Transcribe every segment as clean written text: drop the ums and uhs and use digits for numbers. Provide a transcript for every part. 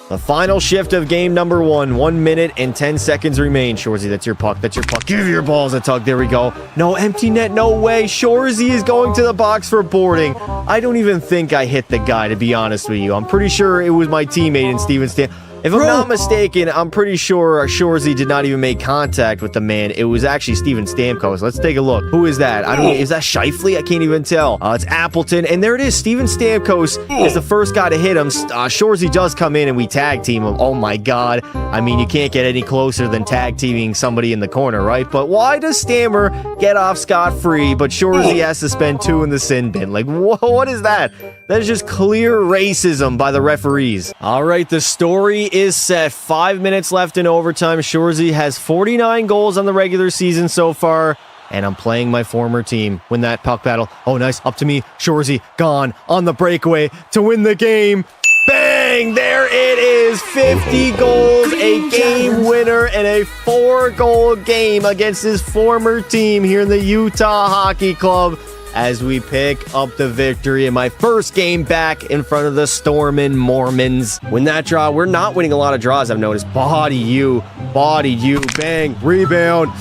The final shift of game number 1. 1 minute and 10 seconds remain. Shorzy, that's your puck. That's your puck. Give your balls a tug. There we go. No, empty net. No way. Shorzy is going to the box for boarding. I don't even think I hit the guy, to be honest with you. I'm pretty sure it was my teammate in Steven Stan. If I'm not mistaken, I'm pretty sure Shorzy did not even make contact with the man. It was actually Steven Stamkos. Let's take a look. Who is that? I don't know. Is that Scheifele? I can't even tell. It's Appleton. And there it is. Steven Stamkos is the first guy to hit him. Shorzy does come in and we tag team him. Oh my God. I mean, you can't get any closer than tag teaming somebody in the corner, right? But why does Stammer get off scot-free, but Shorzy has to spend 2 in the sin bin? Like, what is that? That is just clear racism by the referees. All right, the story is set. 5 minutes left in overtime. Shorzy has 49 goals on the regular season so far, and I'm playing my former team. Win that puck battle. Oh, nice. Up to me. Shorzy gone on the breakaway to win the game. Bang! There it is. 50 goals, a game winner, and a 4-goal game against his former team here in the Utah Hockey Club, as we pick up the victory in my first game back in front of the Stormin' Mormons. Win that draw. We're not winning a lot of draws, I've noticed. Body you, bang, rebound,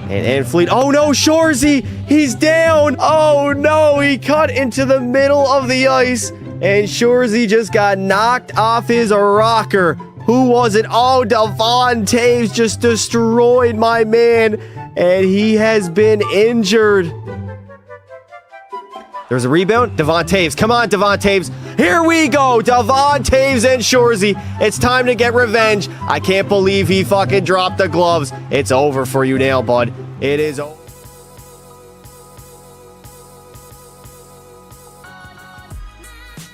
and Fleet. Oh no, Shorzy, he's down. Oh no, he cut into the middle of the ice, and Shorzy just got knocked off his rocker. Who was it? Oh, Devon Toews just destroyed my man, and he has been injured. There's a rebound. Devon Toews. Come on, Devon Toews. Here we go. Devon Toews and Shorzy. It's time to get revenge. I can't believe he fucking dropped the gloves. It's over for you now, bud. It is over.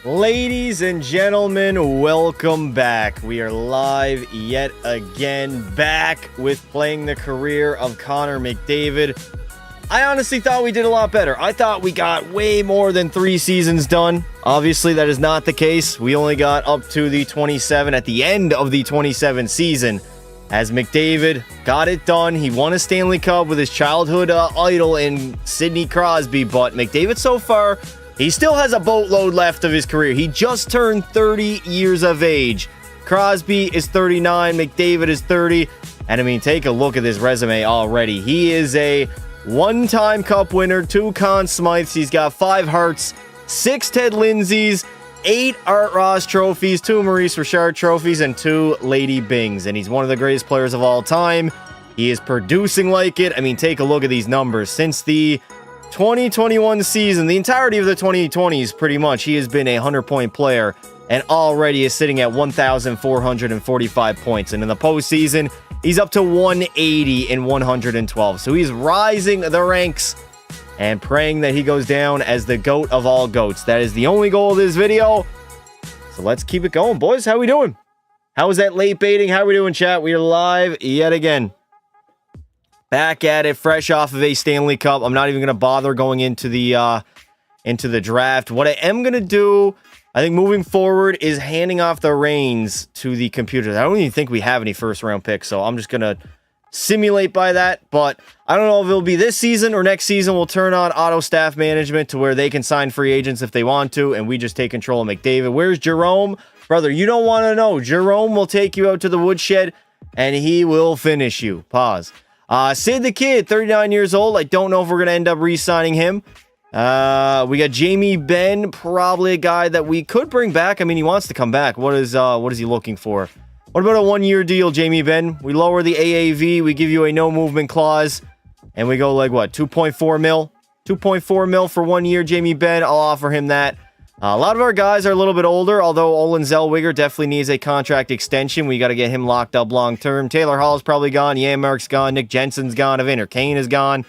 Ladies and gentlemen, welcome back. We are live yet again, back with playing the career of Connor McDavid. I honestly thought we did a lot better. I thought we got way more than 3 seasons done. Obviously, that is not the case. We only got up to the 27 at the end of the 27 season, as McDavid got it done. He won a Stanley Cup with his childhood idol in Sidney Crosby, but McDavid so far, he still has a boatload left of his career. He just turned 30 years of age. Crosby is 39, McDavid is 30, and I mean, take a look at this resume already. He is a one-time Cup winner, 2 Conn Smythes. He's got 5 Harts, 6 Ted Lindsays, 8 Art Ross trophies, 2 Maurice Richard trophies, and 2 Lady Bings. And he's one of the greatest players of all time. He is producing like it. I mean, take a look at these numbers. Since the 2021 season, the entirety of the 2020s, pretty much, he has been a 100-point player and already is sitting at 1,445 points. And in the postseason, he's up to 180 and 112. So he's rising the ranks and praying that he goes down as the GOAT of all GOATs. That is the only goal of this video. So let's keep it going, boys. How we doing? How was that late baiting? How we doing, chat? We are live yet again. Back at it, fresh off of a Stanley Cup. I'm not even going to bother going into the draft. What I am going to do, I think moving forward, is handing off the reins to the computers. I don't even think we have any first-round picks, so I'm just going to simulate by that. But I don't know if it'll be this season or next season. We'll turn on auto staff management to where they can sign free agents if they want to, and we just take control of McDavid. Where's Jerome? Brother, you don't want to know. Jerome will take you out to the woodshed, and he will finish you. Pause. Sid the Kid, 39 years old. I don't know if we're going to end up re-signing him. We got Jamie Benn, probably a guy that we could bring back. I mean, he wants to come back. What is he looking for? What about a 1-year deal, Jamie Benn? We lower the AAV, we give you a no movement clause, and we go like what, 2.4 mil? 2.4 mil for 1 year, Jamie Benn. I'll offer him that. A lot of our guys are a little bit older, although Olin Zellweger definitely needs a contract extension. We got to get him locked up long term. Taylor Hall's probably gone. Janmark's gone. Nick Jensen's gone. Evander Kane is gone.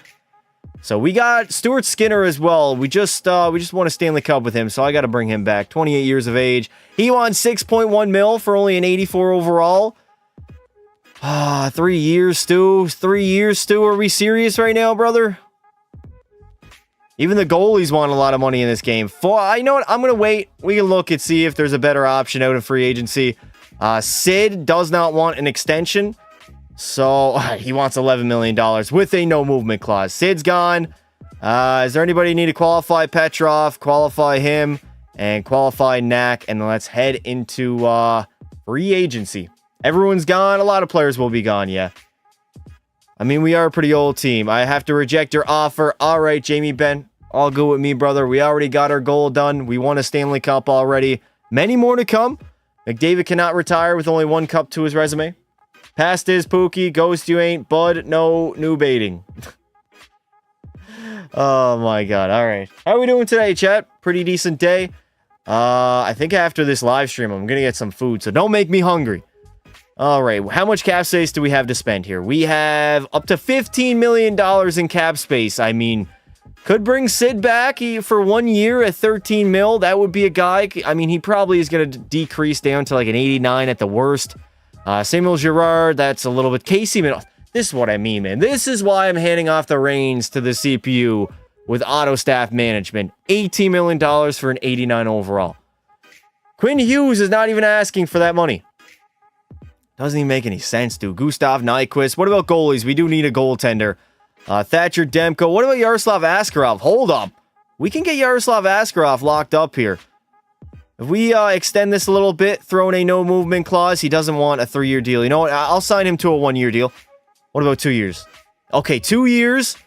So we got Stuart Skinner as well. We just won a Stanley Cup with him, so I got to bring him back. 28 years of age. He won 6.1 mil for only an 84 overall. 3 years, Stu. 3 years, Stu. Are we serious right now, brother? Even the goalies want a lot of money in this game. You know what? I'm going to wait. We can look and see if there's a better option out in free agency. Sid does not want an extension. So he wants $11 million with a no movement clause. Sid's gone. Is there anybody you need to qualify? Petrov, qualify him, and qualify Knack. And let's head into Free agency. Everyone's gone. A lot of players will be gone, yeah. I mean, we are a pretty old team. I have to reject your offer. All right, Jamie Benn. All good with me, brother. We already got our goal done. We won a Stanley Cup already. Many more to come. McDavid cannot retire with only 1 cup to his resume. Past is Pookie. Ghost you ain't. Bud, no new baiting. Oh, my God. All right. How are we doing today, chat? Pretty decent day. I think after this live stream, I'm going to get some food, so don't make me hungry. All right, how much cap space do we have to spend here? We have up to $15 million in cap space. I mean, could bring Sid back for 1 year at 13 mil. That would be a guy. I mean, he probably is going to decrease down to like an 89 at the worst. Samuel Girard, that's a little bit. Casey, man, this is what I mean, man. This is why I'm handing off the reins to the CPU with auto staff management. $18 million for an 89 overall. Quinn Hughes is not even asking for that money. Doesn't even make any sense, dude. Gustav Nyquist. What about goalies? We do need a goaltender. Thatcher Demko. What about Yaroslav Askarov? Hold up. We can get Yaroslav Askarov locked up here. If we extend this a little bit, throw in a no movement clause, he doesn't want a 3-year deal. You know what? I'll sign him to a 1-year deal. What about 2 years? Okay, 2 years.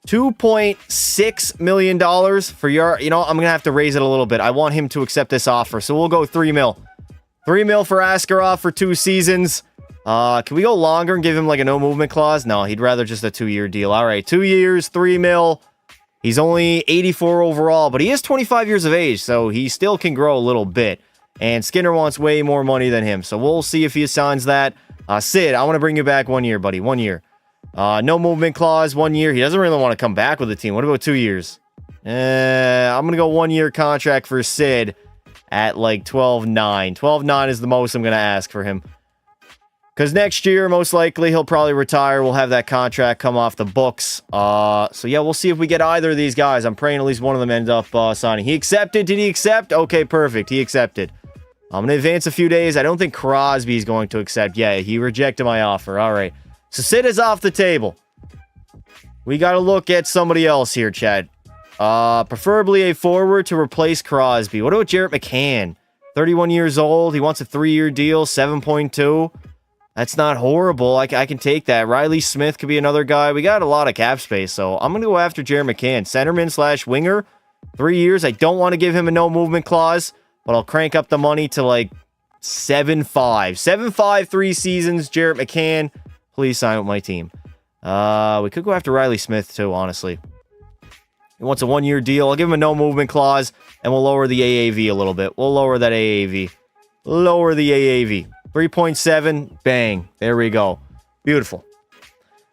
$2.6 million for your... You know, I'm going to have to raise it a little bit. I want him to accept this offer. So we'll go 3 mil. 3 mil for Askarov for 2 seasons. Can we go longer and give him like a no movement clause? No, he'd rather just a 2-year deal. All right, 2 years, 3 mil. He's only 84 overall, but he is 25 years of age, so he still can grow a little bit. And Skinner wants way more money than him, so we'll see if he signs that. Sid, I want to bring you back 1 year, buddy. 1 year. No movement clause, 1 year. He doesn't really want to come back with the team. What about 2 years? I'm going to go 1 year contract for Sid at like 12.9. 12.9 is the most I'm going to ask for him. Because next year, most likely, he'll probably retire. We'll have that contract come off the books. So, yeah, we'll see if we get either of these guys. I'm praying at least one of them ends up signing. He accepted. Did he accept? Okay, perfect. He accepted. I'm going to advance a few days. I don't think Crosby's going to accept. Yeah, he rejected my offer. All right. So, Sid is off the table. We got to look at somebody else here, Chad. Preferably a forward to replace Crosby. What about Jarrett McCann? 31 years old. He wants a 3-year deal, 7.2. That's not horrible. I can take that. Riley Smith could be another guy. We got a lot of cap space, so I'm going to go after Jarrett McCann. Centerman / winger, 3 years. I don't want to give him a no movement clause, but I'll crank up the money to like 7.5. 7.5, 3 seasons. Jarrett McCann, please sign with my team. We could go after Riley Smith too, honestly. He wants a 1-year deal. I'll give him a no movement clause, and we'll lower the AAV a little bit. We'll lower that AAV. Lower the AAV. 3.7. Bang. There we go. Beautiful.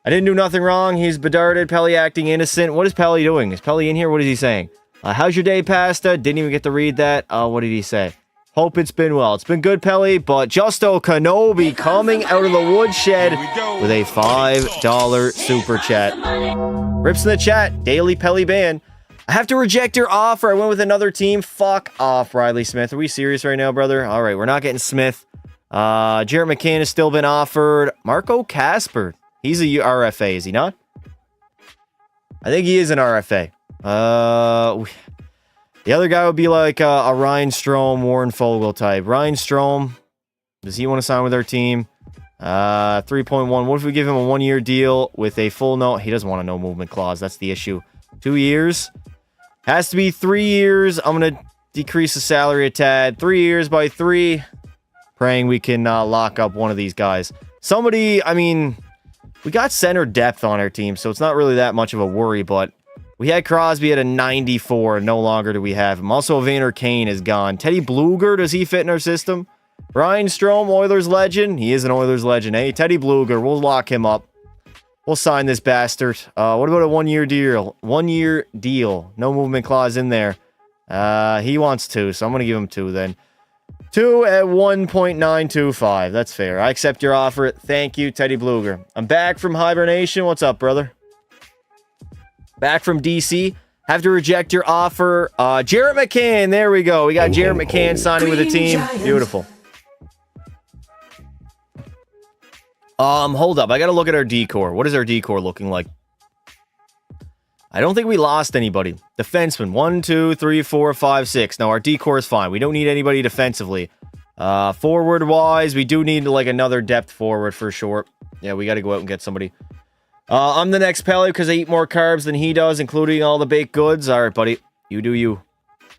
I didn't do nothing wrong. He's bedarded. Pelly acting innocent. What is Pelly doing? Is Pelly in here? What is he saying? How's your day, Pasta? Didn't even get to read that. What did he say? Hope it's been well. It's been good, Pelly, but Justo Kenobi coming out of the woodshed with a $5 super chat. Rips in the chat. Daily Pelly ban. I have to reject your offer. I went with another team. Fuck off, Riley Smith. Are we serious right now, brother? All right, we're not getting Smith. Jarrett McCann has still been offered. Marco Casper. He's a RFA, is he not? I think he is an RFA. The other guy would be like a Ryan Strome, Warren Fogle type. Ryan Strome, does he want to sign with our team? 3.1. What if we give him a 1-year deal with a full no? He doesn't want a no movement clause. That's the issue. 2 years. Has to be 3 years. I'm going to decrease the salary a tad. 3 years by 3. Praying we can lock up one of these guys. Somebody, I mean, we got center depth on our team, so it's not really that much of a worry, but we had Crosby at a 94. No longer do we have him. Also, Evander Kane is gone. Teddy Bluger, does he fit in our system? Ryan Strome, Oilers legend. He is an Oilers legend. Hey, Teddy Bluger, we'll lock him up. We'll sign this bastard. What about a 1-year deal? 1-year deal. No movement clause in there. He wants 2, so I'm going to give him 2 then. 2 at 1.925. That's fair. I accept your offer. Thank you, Teddy Bluger. I'm back from hibernation. What's up, brother? Back from DC. Have to reject your offer. Jarrett McCann. There we go. We got Jarrett McCann signing with the team. Beautiful. Hold up. I got to look at our decor. What is our decor looking like? I don't think we lost anybody. Defenseman, 1, 2, 3, 4, 5, 6. No, our decor is fine. We don't need anybody defensively. Forward-wise, we do need like another depth forward for sure. Yeah, we got to go out and get somebody. I'm the next Pelly because I eat more carbs than he does, including all the baked goods. All right, buddy. You do you.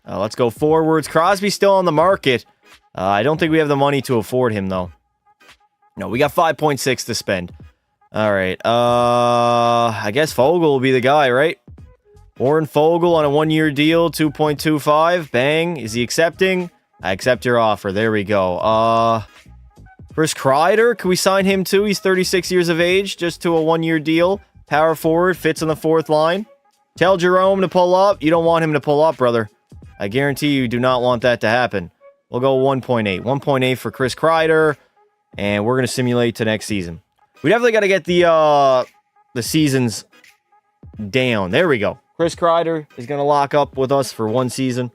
Let's go forwards. Crosby's still on the market. I don't think we have the money to afford him, though. No, we got 5.6 to spend. All right. I guess Fogle will be the guy, right? Warren Fogle on a 1-year deal, 2.25. Bang. Is he accepting? I accept your offer. There we go. Chris Kreider, can we sign him too? He's 36 years of age, just to a 1-year deal. Power forward, fits on the 4th line. Tell Jerome to pull up. You don't want him to pull up, brother. I guarantee you do not want that to happen. We'll go 1.8. 1.8 for Chris Kreider. And we're going to simulate to next season. We definitely got to get the seasons down. There we go. Chris Kreider is going to lock up with us for 1 season.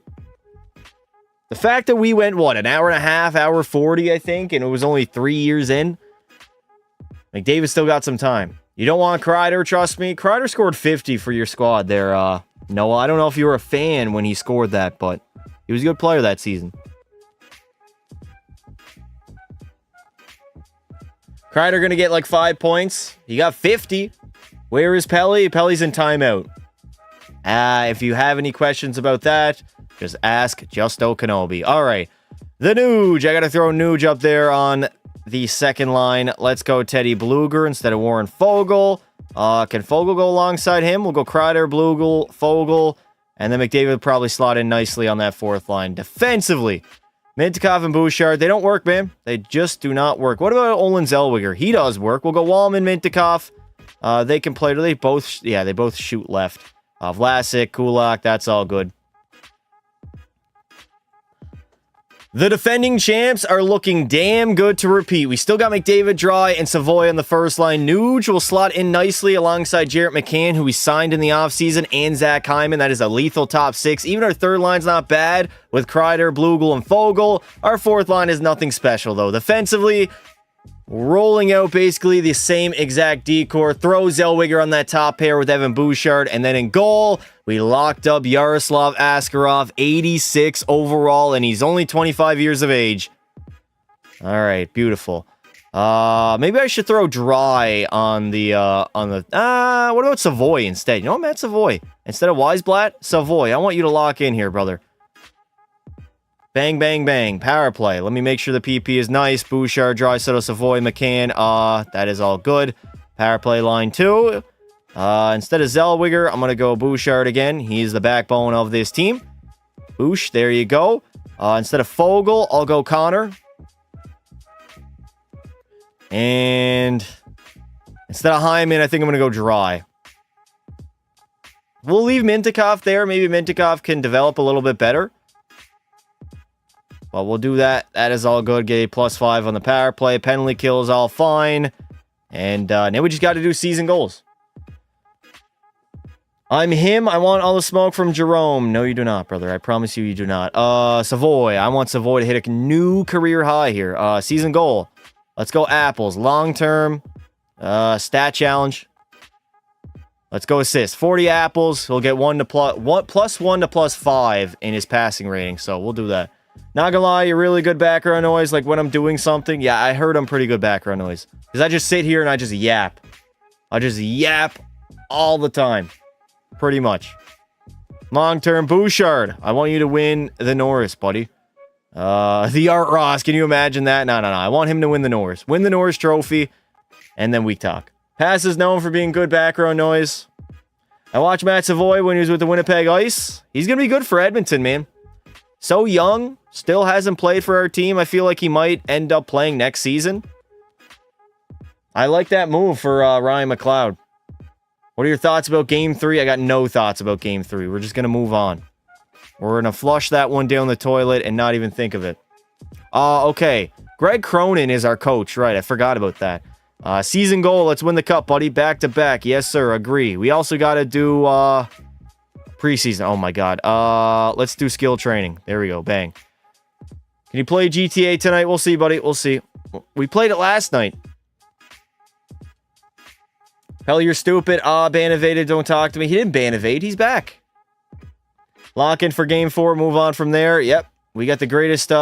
The fact that we went, what, an hour and a half, hour 40, I think, and it was only 3 years in. McDavid still got some time. You don't want Kreider, trust me. Kreider scored 50 for your squad there, Noah. I don't know if you were a fan when he scored that, but he was a good player that season. Kreider going to get like 5 points. He got 50. Where is Pelly? Pelly's in timeout. If you have any questions about that, just ask Justo Kenobi. All right. The Nuge. I got to throw Nuge up there on the 2nd line. Let's go Teddy Bluger instead of Warren Fogle. Can Fogle go alongside him? We'll go Kreider, Blugel, Fogle, and then McDavid will probably slot in nicely on that 4th line. Defensively, Mintyukov and Bouchard, they don't work, man. They just do not work. What about Olin Zellweger? He does work. We'll go Wallman, Mintyukov. They can play. They both shoot left. Vlasic, Kulak, that's all good. The defending champs are looking damn good to repeat. We still got McDavid, Dry, and Savoy on the 1st line. Nuge will slot in nicely alongside Jarrett McCann, who we signed in the offseason, and Zach Hyman. That is a lethal top 6. Even our 3rd line's not bad with Kreider, Blugel, and Fogle. Our 4th line is nothing special, though. Defensively, rolling out basically the same exact decor. Throw Zellweger on that top pair with Evan Bouchard. And then in goal, we locked up Yaroslav Askarov, 86 overall, and he's only 25 years of age. All right, beautiful. Maybe I should throw Dry on the, what about Savoy instead? You know what, Matt Savoy? Instead of Weisblatt, Savoy. I want you to lock in here, brother. Bang, bang, bang. Power play. Let me make sure the PP is nice. Bouchard, Draisaitl, Savoy, McCann. That is all good. Power play line 2. Instead of Zellweger, I'm going to go Bouchard again. He's the backbone of this team. Bouch, there you go. Instead of Fogle, I'll go Connor. And instead of Hyman, I think I'm going to go Dry. We'll leave Mintyukov there. Maybe Mintyukov can develop a little bit better. Well, we'll do that. That is all good. Get a +5 on the power play. Penalty kill is all fine. And now we just got to do season goals. I'm him. I want all the smoke from Jerome. No, you do not, brother. I promise you, you do not. Savoy. I want Savoy to hit a new career high here. Season goal. Let's go Apples. Long-term. Stat challenge. Let's go assist. 40 apples. He'll get +1 to +5 in his passing rating. So we'll do that. Not gonna lie, you're really good background noise. Like when I'm doing something. Yeah, I heard I'm pretty good background noise. Because I just sit here and I just yap. I just yap all the time. Pretty much. Long-term Bouchard. I want you to win the Norris, buddy. The Art Ross. Can you imagine that? No. I want him to win the Norris. Win the Norris trophy. And then we talk. Pass is known for being good background noise. I watched Matt Savoy when he was with the Winnipeg Ice. He's going to be good for Edmonton, man. So young. Still hasn't played for our team. I feel like he might end up playing next season. I like that move for Ryan McLeod. What are your thoughts about Game 3? I got no thoughts about Game 3. We're just going to move on. We're going to flush that one down the toilet and not even think of it. Okay. Greg Cronin is our coach. Right, I forgot about that. Season goal. Let's win the cup, buddy. Back to back. Yes, sir. Agree. We also got to do preseason. Oh, my God. Let's do skill training. There we go. Bang. Can you play GTA tonight? We'll see, buddy. We'll see. We played it last night. Hell, you're stupid. Ban evaded. Don't talk to me. He didn't ban evade. He's back. Lock in for game 4. Move on from there. Yep. We got the greatest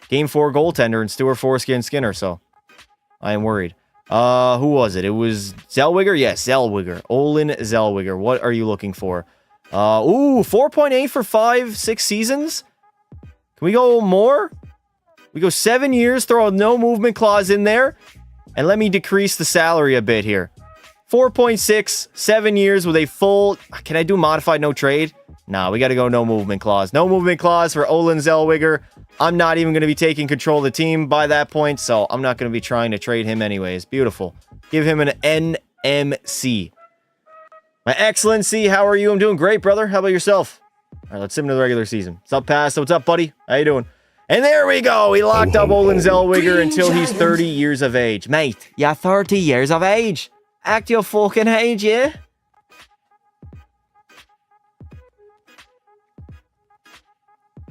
Game 4 goaltender and Stuart Foreskin Skinner, so I am worried. Who was it? It was Zellweger? Yes, Zellweger. Olin Zellweger. What are you looking for? 4.8 for 5-6 seasons? Can we go more? We go 7 years, throw a no movement clause in there, and let me decrease the salary a bit here. 4.6, 7 years with a full... Can I do modified no trade? Nah, we got to go no movement clause. No movement clause for Olin Zellweger. I'm not even going to be taking control of the team by that point, so I'm not going to be trying to trade him anyways. Beautiful. Give him an NMC. My Excellency, how are you? I'm doing great, brother. How about yourself? All right, let's sim into the regular season. What's up, Pasta? What's up, buddy? How you doing? And there we go. We locked up Olin Zellweger until he's 30 years of age. Mate, you're 30 years of age. Act your fucking age, yeah?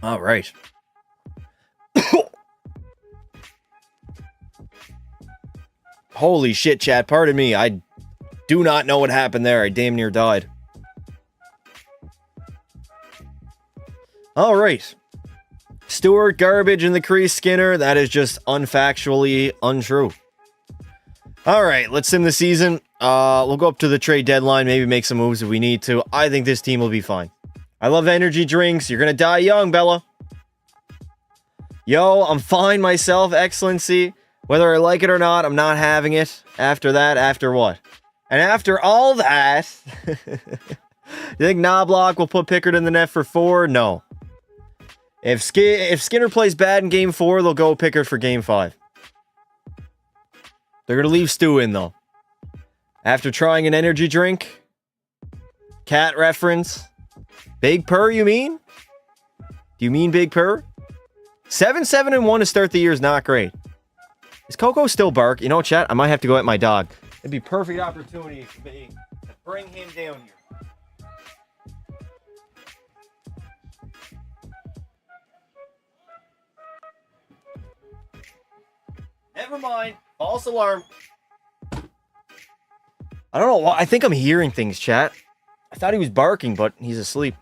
All right. Holy shit, chat. Pardon me. I do not know what happened there. I damn near died. All right. Stewart, garbage in the crease, Skinner. That is just unfactually untrue. All right, let's sim the season. We'll go up to the trade deadline, maybe make some moves if we need to. I think this team will be fine. I love energy drinks. You're going to die young, Bella. Yo, I'm fine myself, Excellency. Whether I like it or not, I'm not having it. After that, after what? And after all that, you think Knobloch will put Pickard in the net for 4? No. If Skinner plays bad in Game 4, they'll go Pickard for Game 5. They're going to leave Stu in, though. After trying an energy drink. Cat reference. Big Purr, you mean? Do you mean Big Purr? 7-7-1 to start the year is not great. Is Coco still bark? You know, chat, I might have to go at my dog. It'd be perfect opportunity for me to bring him down here. Never mind. False alarm. I don't know why. I think I'm hearing things, chat. I thought he was barking, but he's asleep.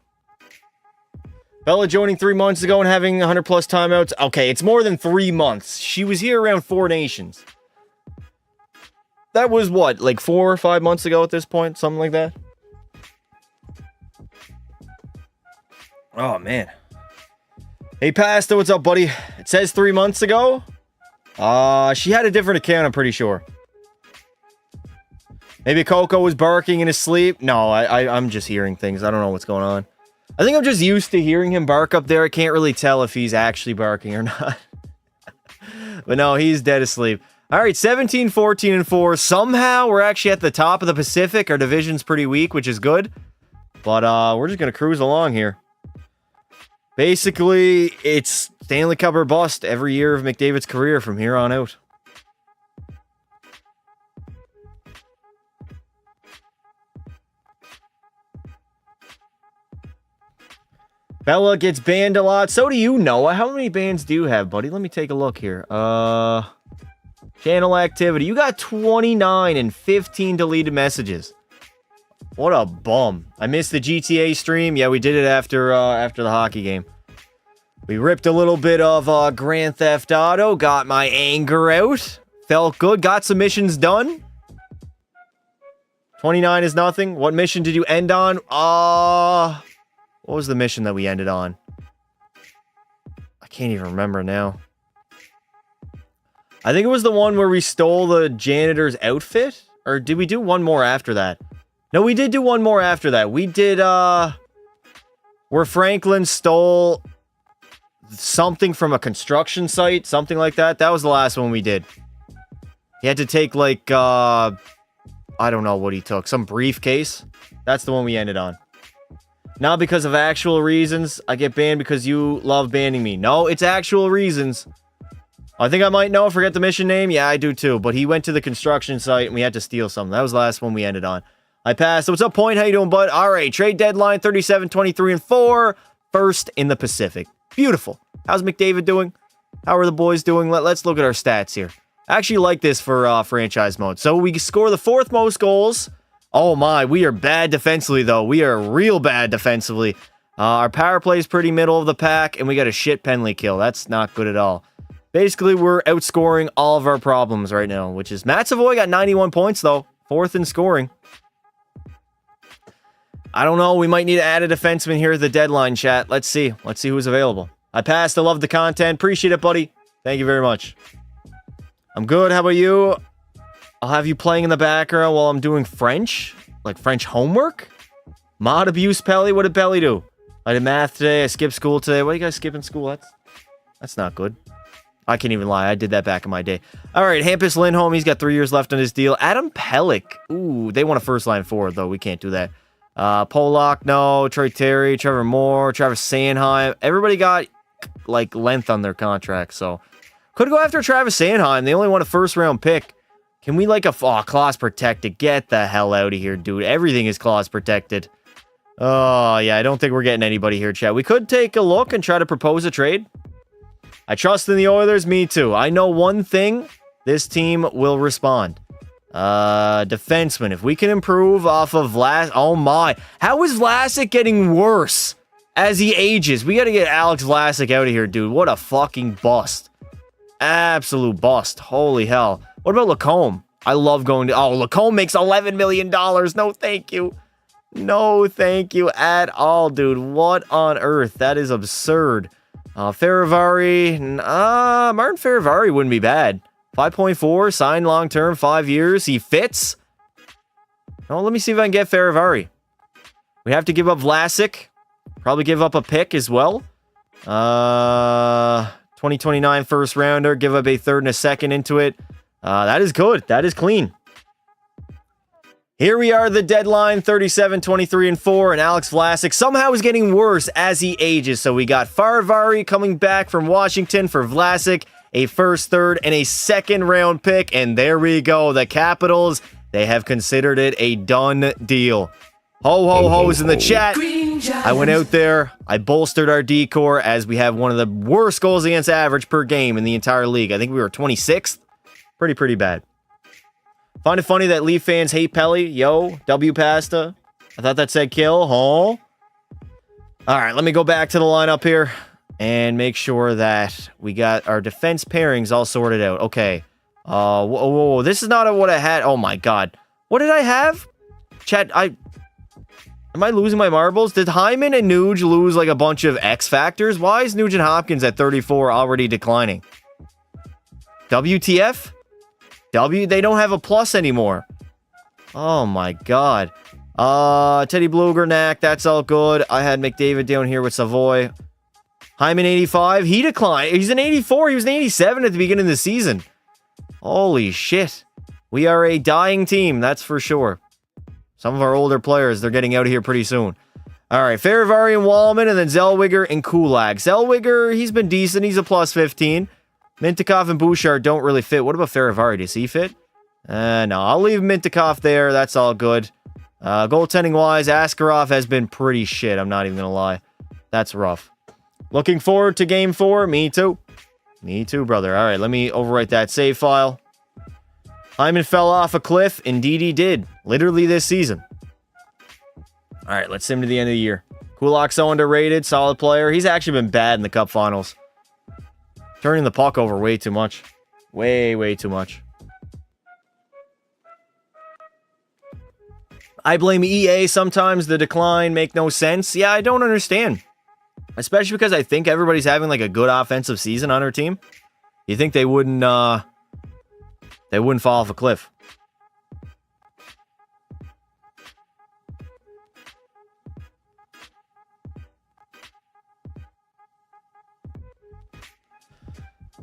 Bella joining 3 months ago and having 100 plus timeouts. Okay, it's more than 3 months. She was here around 4 nations. That was what, like 4 or 5 months ago at this point? Something like that? Oh, man. Hey, Pasta, what's up, buddy? It says 3 months ago. She had a different account, I'm pretty sure. Maybe Coco was barking in his sleep. No, I'm just hearing things. I don't know what's going on. I think I'm just used to hearing him bark up there. I can't really tell if he's actually barking or not. But no, he's dead asleep. All right, 17, 14, and 4. Somehow, we're actually at the top of the Pacific. Our division's pretty weak, which is good. But we're just going to cruise along here. Basically, it's Stanley Cup or bust every year of McDavid's career from here on out. Bella gets banned a lot. So do you, Noah. How many bans do you have, buddy? Let me take a look here. Channel activity. You got 29 and 15 deleted messages. What a bum. I missed the GTA stream. Yeah, we did it after the hockey game. We ripped a little bit of Grand Theft Auto. Got my anger out. Felt good. Got some missions done. 29 is nothing. What mission did you end on? What was the mission that we ended on? I can't even remember now. I think it was the one where we stole the janitor's outfit? Or did we do one more after that? No, we did do one more after that. We did, where Franklin stole something from a construction site. Something like that. That was the last one we did. He had to take, like, I don't know what he took. Some briefcase. That's the one we ended on. Not because of actual reasons. I get banned because you love banning me. No, it's actual reasons. I think I might know. Forget the mission name. Yeah, I do too. But he went to the construction site and we had to steal something. That was the last one we ended on. I passed. So what's up, Point? How you doing, bud? All right. Trade deadline 37, 23, and 4. First in the Pacific. Beautiful. How's McDavid doing? How are the boys doing? Let's look at our stats here. I actually like this for franchise mode. So we score the 4th most goals. Oh my, we are bad defensively, though. We are real bad defensively. Our power play is pretty middle of the pack, and we got a shit penalty kill. That's not good at all. Basically, we're outscoring all of our problems right now, which is Matt Savoy got 91 points, though. 4th in scoring. I don't know. We might need to add a defenseman here at the deadline, chat. Let's see. Let's see who's available. I passed. I love the content. Appreciate it, buddy. Thank you very much. I'm good. How about you? I'll have you playing in the background while I'm doing French. Like French homework? Mod abuse, Pelly? What did Pelly do? I did math today. I skipped school today. Why are you guys skipping school? That's not good. I can't even lie. I did that back in my day. All right, Hampus Lindholm. He's got 3 years left on his deal. Adam Pellick. Ooh, they want a first-line forward, though. We can't do that. Pollock, no. Troy Terry, Trevor Moore, Travis Sanheim. Everybody got, like, length on their contract, so. Could go after Travis Sanheim. They only want a first-round pick. Can we, like, clause protected? Get the hell out of here, dude. Everything is clause protected. Oh, yeah, I don't think we're getting anybody here, chat. We could take a look and try to propose a trade. I trust in the Oilers. Me too. I know one thing. This team will respond. Defenseman. If we can improve off of Vlasic. Oh my. How is Vlasic getting worse as he ages? We got to get Alex Vlasic out of here, dude. What a fucking bust. Absolute bust. Holy hell. What about Lacombe? I love going to... Oh, Lacombe makes $11 million. No, thank you. No, thank you at all, dude. What on earth? That is absurd. Ferravari, Martin Ferravari wouldn't be bad. 5.4, signed long-term, 5 years. He fits. Oh, let me see if I can get Ferravari. We have to give up Vlasic. Probably give up a pick as well. 2029 first rounder. Give up a third and a second into it. That is good. That is clean. Here we are, the deadline, 37, 23, and 4, and Alex Vlasic somehow is getting worse as he ages. So we got Ferravari coming back from Washington for Vlasic, a first, third, and a second round pick, and there we go. The Capitals, they have considered it a done deal. Ho, ho, ho's in the chat. I went out there, I bolstered our decor as we have one of the worst goals against average per game in the entire league. I think we were 26th. Pretty bad. Find it funny that Leaf fans hate Pelly. Yo, W Pasta. I thought that said kill. Huh? All right, let me go back to the lineup here and make sure that we got our defense pairings all sorted out. Okay. Whoa. This is not what I had. Oh, my God. What did I have? Chat, am I losing my marbles? Did Hyman and Nuge lose like a bunch of X factors? Why is Nugent Hopkins at 34 already declining? WTF? They don't have a plus anymore. Oh my God. Teddy Blugernack, that's all good. I had McDavid down here with Savoy. Hyman 85, he declined. He's an 84. He was an 87 at the beginning of the season. Holy shit. We are a dying team, that's for sure. Some of our older players, they're getting out of here pretty soon. All right, Ferravari and Wallman, and then Zellweger and Kulak. Zellweger, he's been decent. He's a plus 15. Mintyukov and Bouchard don't really fit. What about Ferravari? Does he fit? No, I'll leave Mintyukov there. That's all good. Goaltending-wise, Askarov has been pretty shit. I'm not even going to lie. That's rough. Looking forward to Game 4. Me too. Me too, brother. All right, let me overwrite that save file. Hyman fell off a cliff. Indeed he did. Literally this season. All right, let's sim to the end of the year. Kulak's so underrated. Solid player. He's actually been bad in the Cup Finals. Turning the puck over way too much. Way too much. I blame EA sometimes. The decline make no sense. Yeah, I don't understand. Especially because I think everybody's having like a good offensive season on our team. You think they wouldn't fall off a cliff.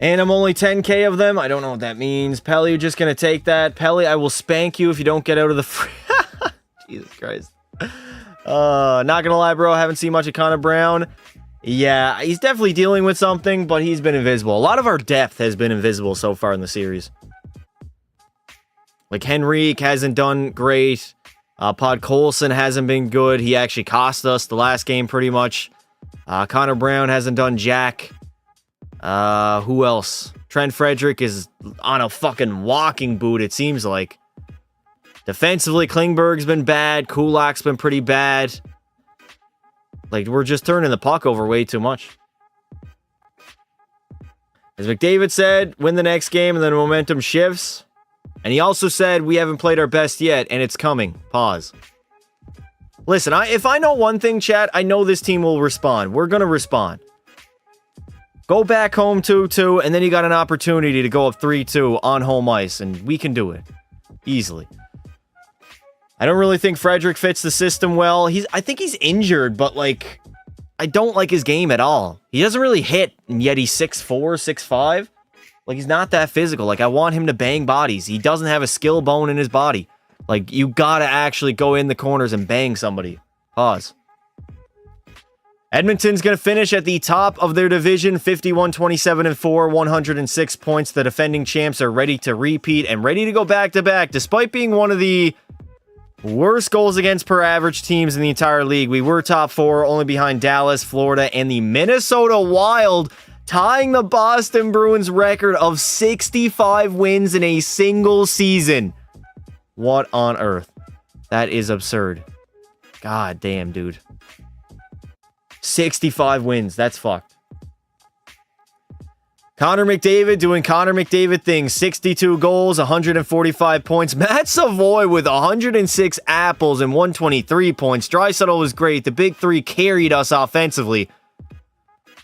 And I'm only 10k of them. I don't know what that means. Pelly, you're just going to take that. Pelly, I will spank you if you don't get out of the free. Jesus Christ. Not going to lie, bro. I haven't seen much of Connor Brown. Yeah, he's definitely dealing with something, but he's been invisible. A lot of our depth has been invisible so far in the series. Like, Henrique hasn't done great. Pod Colson hasn't been good. He actually cost us the last game pretty much. Connor Brown hasn't done jack. Who else? Trent Frederick is on a fucking walking boot, it seems like. Defensively, Klingberg's been bad. Kulak's been pretty bad. Like, we're just turning the puck over way too much. As McDavid said, win the next game and then momentum shifts. And he also said, we haven't played our best yet, and it's coming. Pause. Listen, if I know one thing, chat, I know this team will respond. We're going to respond. Go back home 2-2, and then you got an opportunity to go up 3-2 on home ice, and we can do it. Easily. I don't really think Frederick fits the system well. I think he's injured, but, like, I don't like his game at all. He doesn't really hit, and yet he's 6'4", 6'5". Like, he's not that physical. Like, I want him to bang bodies. He doesn't have a skill bone in his body. Like, you gotta actually go in the corners and bang somebody. Pause. Edmonton's going to finish at the top of their division, 51-27-4, 106 points. The defending champs are ready to repeat and ready to go back-to-back. Despite being one of the worst goals against per average teams in the entire league, we were top 4, only behind Dallas, Florida, and the Minnesota Wild, tying the Boston Bruins record of 65 wins in a single season. What on earth? That is absurd. God damn, dude. 65 wins. That's fucked. Connor McDavid doing Connor McDavid things. 62 goals, 145 points. Matt Savoy with 106 apples and 123 points. Draisaitl was great. The big three carried us offensively.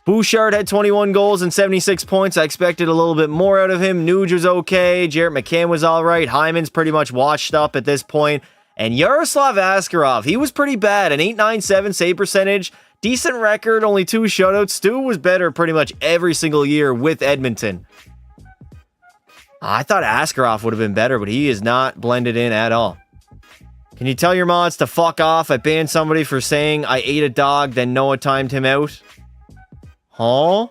Bouchard had 21 goals and 76 points. I expected a little bit more out of him. Nuge was okay. Jarrett McCann was all right. Hyman's pretty much washed up at this point. And Yaroslav Askarov, he was pretty bad. An .897 save percentage. Decent record, only 2 shutouts. Stu was better pretty much every single year with Edmonton. I thought Askarov would have been better, but he is not blended in at all. Can you tell your mods to fuck off? I banned somebody for saying I ate a dog, then Noah timed him out. Huh?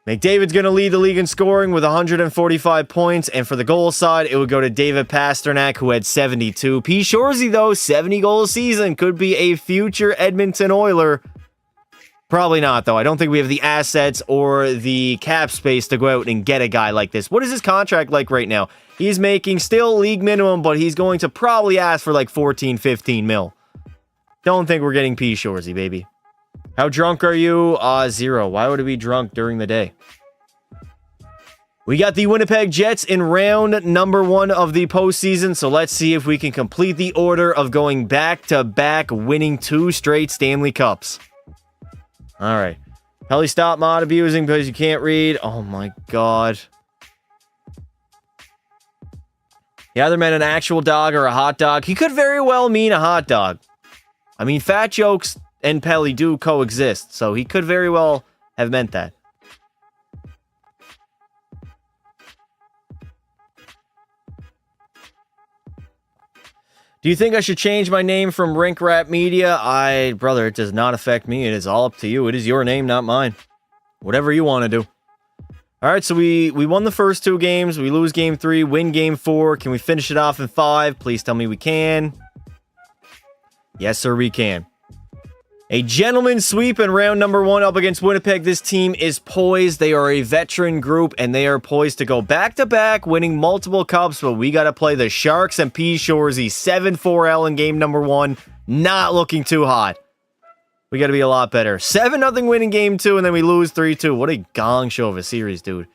McDavid's going to lead the league in scoring with 145 points, and for the goal side, it would go to David Pastrnak, who had 72. P. Shorzy, though, 70 goal season, could be a future Edmonton Oiler. Probably not, though. I don't think we have the assets or the cap space to go out and get a guy like this. What is his contract like right now? He's making still league minimum, but he's going to probably ask for like 14, 15 mil. Don't think we're getting P. Shorzy, baby. How drunk are you? 0. Why would it be drunk during the day? We got the Winnipeg Jets in round number 1 of the postseason, so let's see if we can complete the order of going back-to-back, winning 2 straight Stanley Cups. All right. Pelly, stop mod abusing because you can't read. Oh my god. He either meant an actual dog or a hot dog. He could very well mean a hot dog. I mean, fat jokes and Pelly do coexist, so he could very well have meant that. Do you think I should change my name from Rink Rat Media? Brother, it does not affect me. It is all up to you. It is your name, not mine. Whatever you want to do. All right, so we won the first 2 games. We lose game 3, win game 4. Can we finish it off in 5? Please tell me we can. Yes, sir, we can. A gentleman's sweep in round number 1 up against Winnipeg. This team is poised. They are a veteran group, and they are poised to go back-to-back, winning multiple cups, but we got to play the Sharks and P. Shorzy. 7-4L in game number 1. Not looking too hot. We got to be a lot better. 7-0 win in game 2, and then we lose 3-2. What a gong show of a series, dude.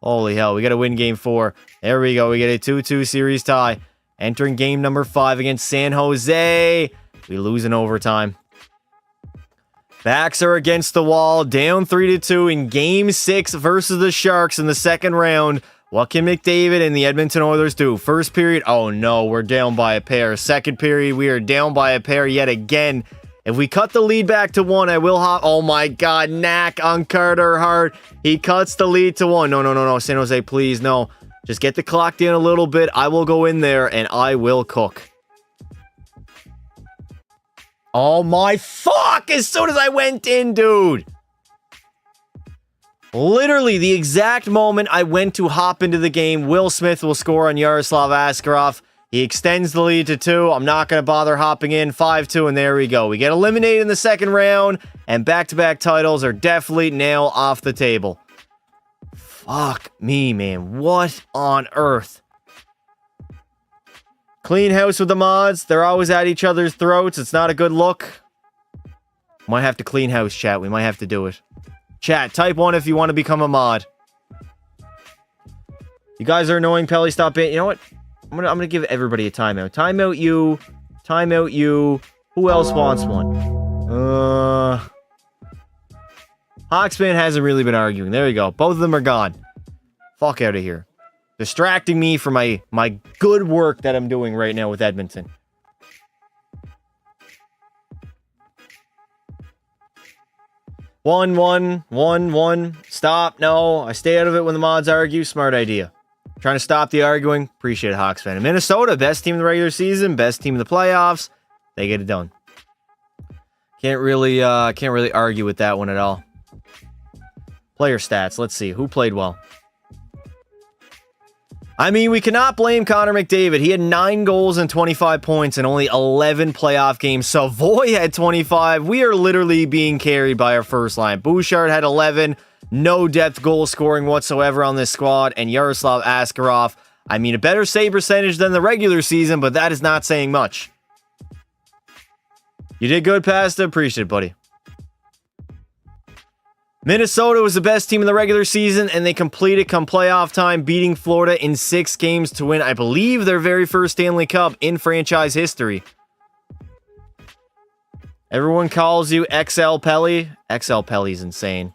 Holy hell, we got to win game 4. There we go. We get a 2-2 series tie. Entering game number 5 against San Jose. We lose in overtime. Backs are against the wall, down 3-2 in Game 6 versus the Sharks in the second round. What can McDavid and the Edmonton Oilers do? First period, oh no, we're down by a pair. Second period, we are down by a pair yet again. If we cut the lead back to 1, I will hop. Oh my god, knack on Carter Hart. He cuts the lead to 1. No, San Jose, please, no. Just get the clock down a little bit. I will go in there and I will cook. Oh my fuck! As soon as I went in, dude! Literally, the exact moment I went to hop into the game, Will Smith will score on Yaroslav Askarov. He extends the lead to 2. I'm not going to bother hopping in. 5-2, and there we go. We get eliminated in the second round, and back-to-back titles are definitely now off the table. Fuck me, man. What on earth? Clean house with the mods. They're always at each other's throats. It's not a good look. Might have to clean house, chat. We might have to do it. Chat, type 1 if you want to become a mod. You guys are annoying. Pelly, stop it. You know what? I'm gonna give everybody a timeout. Timeout you. Timeout you. Who else wants one? Hawksman hasn't really been arguing. There you go. Both of them are gone. Fuck out of here. Distracting me from my good work that I'm doing right now with Edmonton. One. Stop. No. I stay out of it when the mods argue. Smart idea. Trying to stop the arguing. Appreciate it, Hawks fan. And Minnesota, best team in the regular season, best team in the playoffs. They get it done. Can't really argue with that one at all. Player stats. Let's see. Who played well? I mean, we cannot blame Connor McDavid. He had 9 goals and 25 points in only 11 playoff games. Savoy had 25. We are literally being carried by our first line. Bouchard had 11. No depth goal scoring whatsoever on this squad. And Yaroslav Askarov, I mean, a better save percentage than the regular season, but that is not saying much. You did good, Pasta. Appreciate it, buddy. Minnesota was the best team in the regular season, and they completed come playoff time, beating Florida in 6 games to win, I believe, their very first Stanley Cup in franchise history. Everyone calls you XL Pelly. XL Pelly's insane.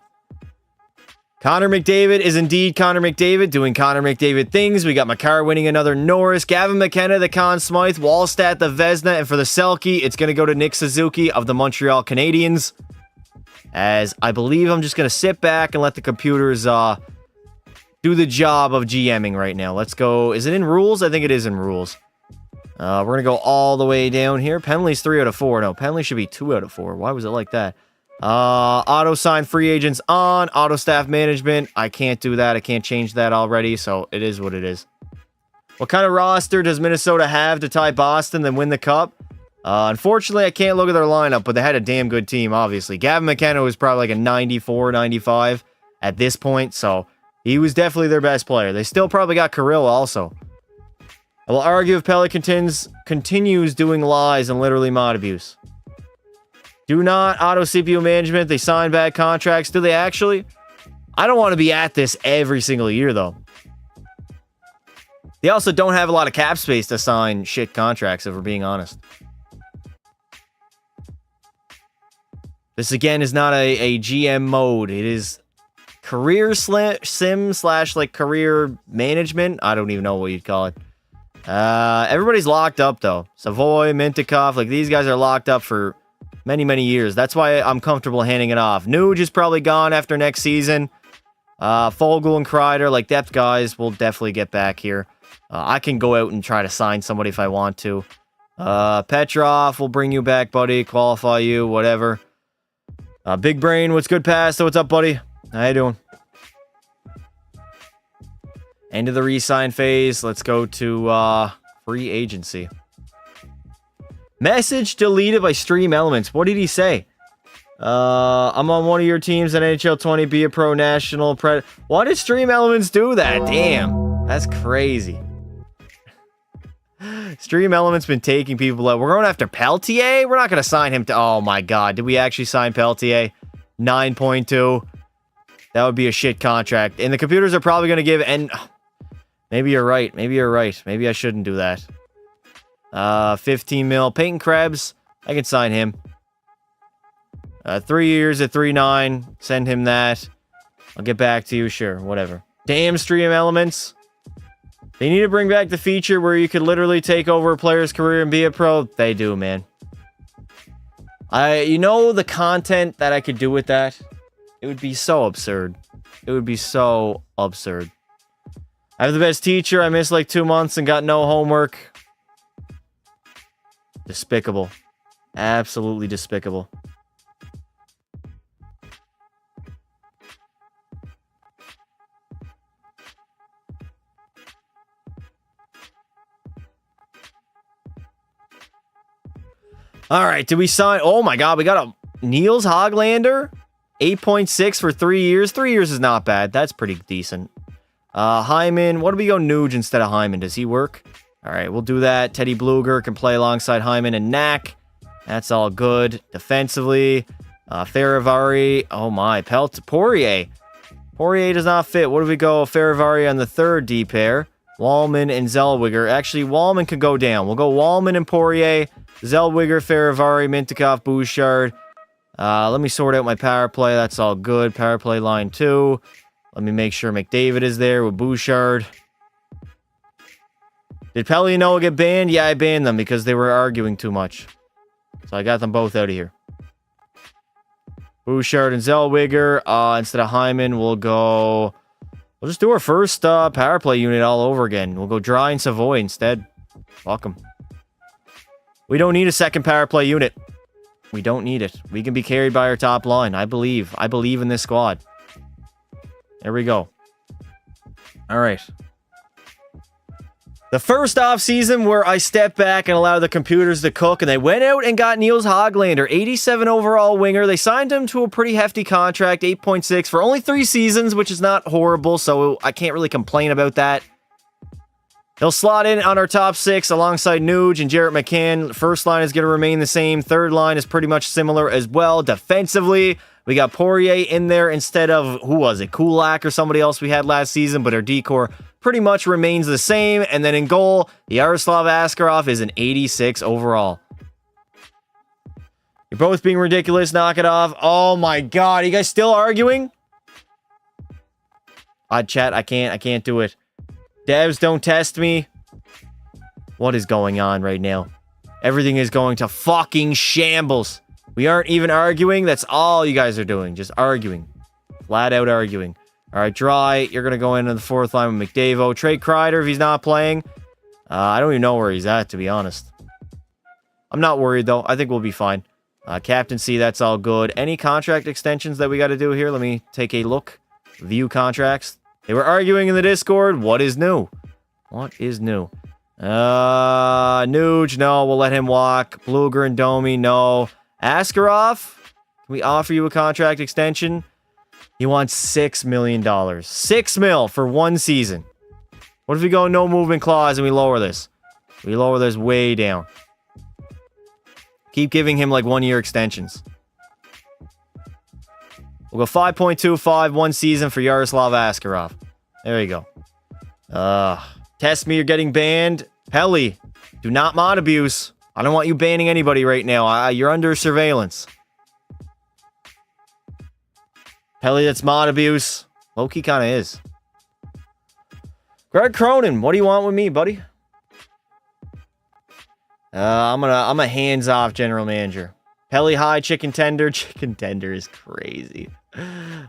Connor McDavid is indeed Connor McDavid, doing Connor McDavid things. We got Makar winning another Norris, Gavin McKenna, the Conn Smythe, Wallstat, the Vezina, and for the Selke, it's going to go to Nick Suzuki of the Montreal Canadiens. As I believe I'm just going to sit back and let the computers do the job of GMing right now. Let's go. Is it in rules? I think it is in rules. We're going to go all the way down here. Penalties 3 out of 4. No, penalties should be 2 out of 4. Why was it like that? Auto sign free agents on. Auto staff management. I can't do that. I can't change that already, so it is what it is. What kind of roster does Minnesota have to tie Boston and win the Cup? Unfortunately, I can't look at their lineup, but they had a damn good team, obviously. Gavin McKenna was probably like a 94, 95 at this point, so he was definitely their best player. They still probably got Kirill also. I will argue if Pelicans continues doing lies and literally mod abuse. Do not auto CPU management. They sign bad contracts. Do they actually? I don't want to be at this every single year, though. They also don't have a lot of cap space to sign shit contracts, if we're being honest. This, again, is not a GM mode. It is career sim / like career management. I don't even know what you'd call it. Everybody's locked up, though. Savoy, Mintikov, like these guys are locked up for many, many years. That's why I'm comfortable handing it off. Nuge is probably gone after next season. Fogel and Kreider, like depth guys, will definitely get back here. I can go out and try to sign somebody if I want to. Petrov will bring you back, buddy. Qualify you, whatever. Big Brain, what's good, Pasta? What's up, buddy? How you doing? End of the re-sign phase. Let's go to free agency. Message deleted by Stream Elements. What did he say? I'm on one of your teams at NHL 20. Be a pro national. Why did Stream Elements do that? Damn. That's crazy. Stream Elements been taking people out. We're going after Peltier? We're not going to sign him to... Oh, my God. Did we actually sign Peltier? 9.2. That would be a shit contract. And the computers are probably going to give... And maybe you're right. Maybe you're right. Maybe I shouldn't do that. 15 mil. Peyton Krebs. I can sign him. 3 years at 3.9. Send him that. I'll get back to you. Sure. Whatever. Damn Stream Elements. They need to bring back the feature where you could literally take over a player's career and be a pro. They do, man. You know the content that I could do with that? It would be so absurd. It would be so absurd. I have the best teacher. I missed like 2 months and got no homework. Despicable. Absolutely despicable. All right, did we sign? Oh my God, we got a Niels Hoglander, 8.6 for 3 years. 3 years is not bad. That's pretty decent. Hyman, what do we go Nuge instead of Hyman? Does he work? All right, we'll do that. Teddy Bluger can play alongside Hyman and Knack. That's all good. Defensively, Farivari. Oh my. Poirier. Poirier does not fit. What do we go? Farivari on the third D pair. Wallman and Zellweger. Actually, Wallman could go down. We'll go Wallman and Poirier. Zellweger, Farivari, Mintikov, Bouchard. Let me sort out my power play. That's all good. Power play line 2. Let me make sure McDavid is there with Bouchard. Did Pelly Noah get banned? Yeah, I banned them because they were arguing too much. So I got them both out of here. Bouchard and Zellweger. Instead of Hyman, we'll just do our first power play unit all over again. We'll go Dry and Savoy instead. Fuck them. We don't need a second power play unit. We don't need it. We can be carried by our top line. I believe. I believe in this squad. There we go. All right. The first offseason where I stepped back and allowed the computers to cook, and they went out and got Niels Hoglander, 87 overall winger. They signed him to a pretty hefty contract, 8.6 for only 3 seasons, which is not horrible, so I can't really complain about that. He'll slot in on our top 6 alongside Nuge and Jarrett McCann. First line is going to remain the same. Third line is pretty much similar as well. Defensively, we got Poirier in there instead of, who was it, Kulak or somebody else we had last season, but our decor pretty much remains the same. And then in goal, Yaroslav Askarov is an 86 overall. You're both being ridiculous. Knock it off. Oh my God. Are you guys still arguing? Chat, I can't do it. Devs, don't test me. What is going on right now? Everything is going to fucking shambles. We aren't even arguing. That's all you guys are doing. Just arguing. Flat out arguing. All right, Dry. You're going to go into the 4th line with McDavid. Trey Kreider, if he's not playing. I don't even know where he's at, to be honest. I'm not worried, though. I think we'll be fine. Captaincy, that's all good. Any contract extensions that we got to do here? Let me take a look. View contracts. They were arguing in the Discord. What is new? What is new? Nuge, no. We'll let him walk. Bluger and Domi, no. Askarov, can we offer you a contract extension? He wants $6 million. 6 mil for 1 season. What if we go no movement clause and we lower this? We lower this way down. Keep giving him like 1-year extensions. We'll go 5.25, 1 season for Yaroslav Askarov. There you go. Test me, you're getting banned. Pelly, do not mod abuse. I don't want you banning anybody right now. You're under surveillance. Pelly, that's mod abuse. Low-key kind of is. Greg Cronin, what do you want with me, buddy? I'm a hands-off general manager. Pelly high, chicken tender. Chicken tender is crazy.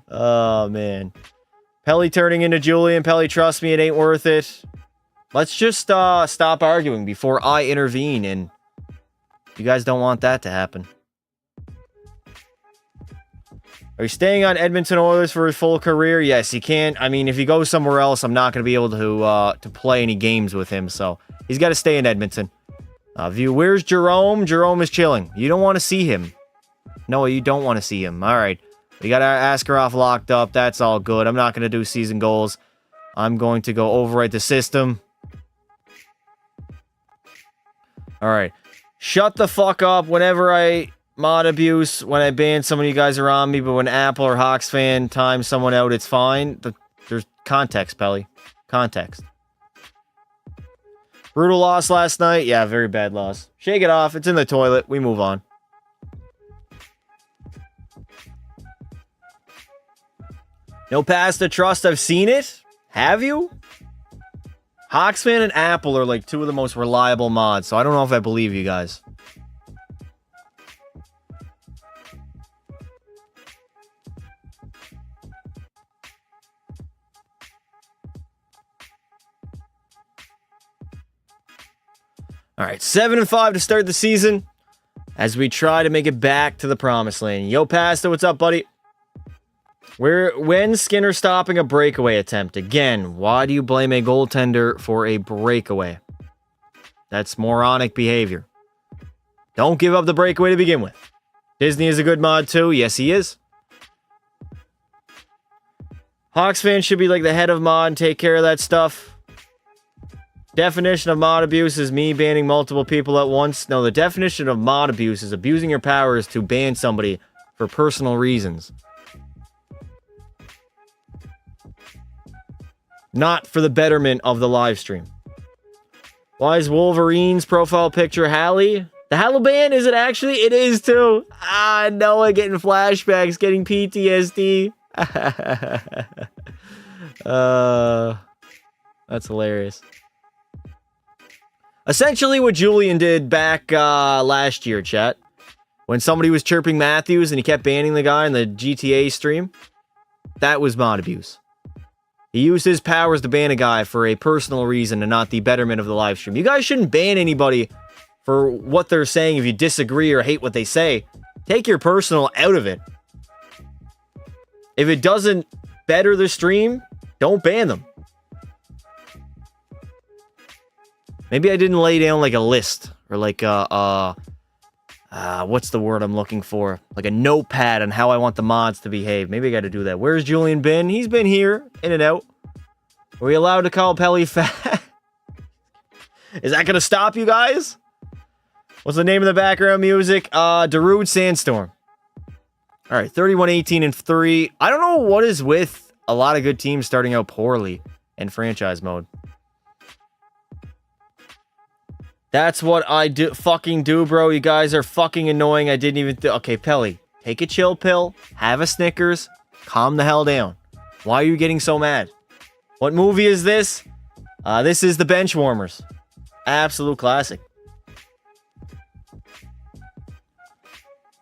Oh, man. Pelly turning into Julian. Pelly, trust me, it ain't worth it. Let's just stop arguing before I intervene, and you guys don't want that to happen. Are you staying on Edmonton Oilers for his full career? Yes, he can't. I mean, if he goes somewhere else, I'm not going to be able to play any games with him, so he's got to stay in Edmonton. View, where's Jerome? Jerome is chilling. You don't want to see him. No, you don't want to see him. All right. We got our Askarov locked up. That's all good. I'm not going to do season goals. I'm going to go overwrite the system. All right. Shut the fuck up whenever I mod abuse, when I ban some of you guys around me, but when Apple or Hawks fan times someone out, it's fine. There's context, Pelly. Context. Brutal loss last night. Yeah, very bad loss. Shake it off. It's in the toilet. We move on. No pass to trust. I've seen it. Have you? Hawks fan and Apple are like 2 of the most reliable mods, so I don't know if I believe you guys. All right, 7-5 to start the season as we try to make it back to the promised land. Yo, Pasta, what's up, buddy? When Skinner stopping a breakaway attempt? Again, why do you blame a goaltender for a breakaway? That's moronic behavior. Don't give up the breakaway to begin with. Disney is a good mod too. Yes, he is. Hawks fans should be like the head of mod and take care of that stuff. Definition of mod abuse is me banning multiple people at once. No, the definition of mod abuse is abusing your powers to ban somebody for personal reasons. Not for the betterment of the live stream. Why is Wolverine's profile picture Hallie? The Haliban, is it actually? It is too. Ah, Noah getting flashbacks, getting PTSD. That's hilarious. Essentially what Julian did back last year, chat. When somebody was chirping Matthews and he kept banning the guy in the GTA stream. That was mod abuse. He used his powers to ban a guy for a personal reason and not the betterment of the live stream. You guys shouldn't ban anybody for what they're saying if you disagree or hate what they say. Take your personal out of it. If it doesn't better the stream, don't ban them. Maybe I didn't lay down like a list or like what's the word I'm looking for? Like a notepad on how I want the mods to behave. Maybe I got to do that. Where's Julian been? He's been here, in and out. Are we allowed to call Pelly fat? Is that going to stop you guys? What's the name of the background music? Darude Sandstorm. All right, 31-18-3. I don't know what is with a lot of good teams starting out poorly in franchise mode. That's what I do. Fucking do, bro. You guys are fucking annoying. I didn't even... Okay, Pelly, take a chill pill. Have a Snickers. Calm the hell down. Why are you getting so mad? What movie is this? This is The Benchwarmers. Absolute classic.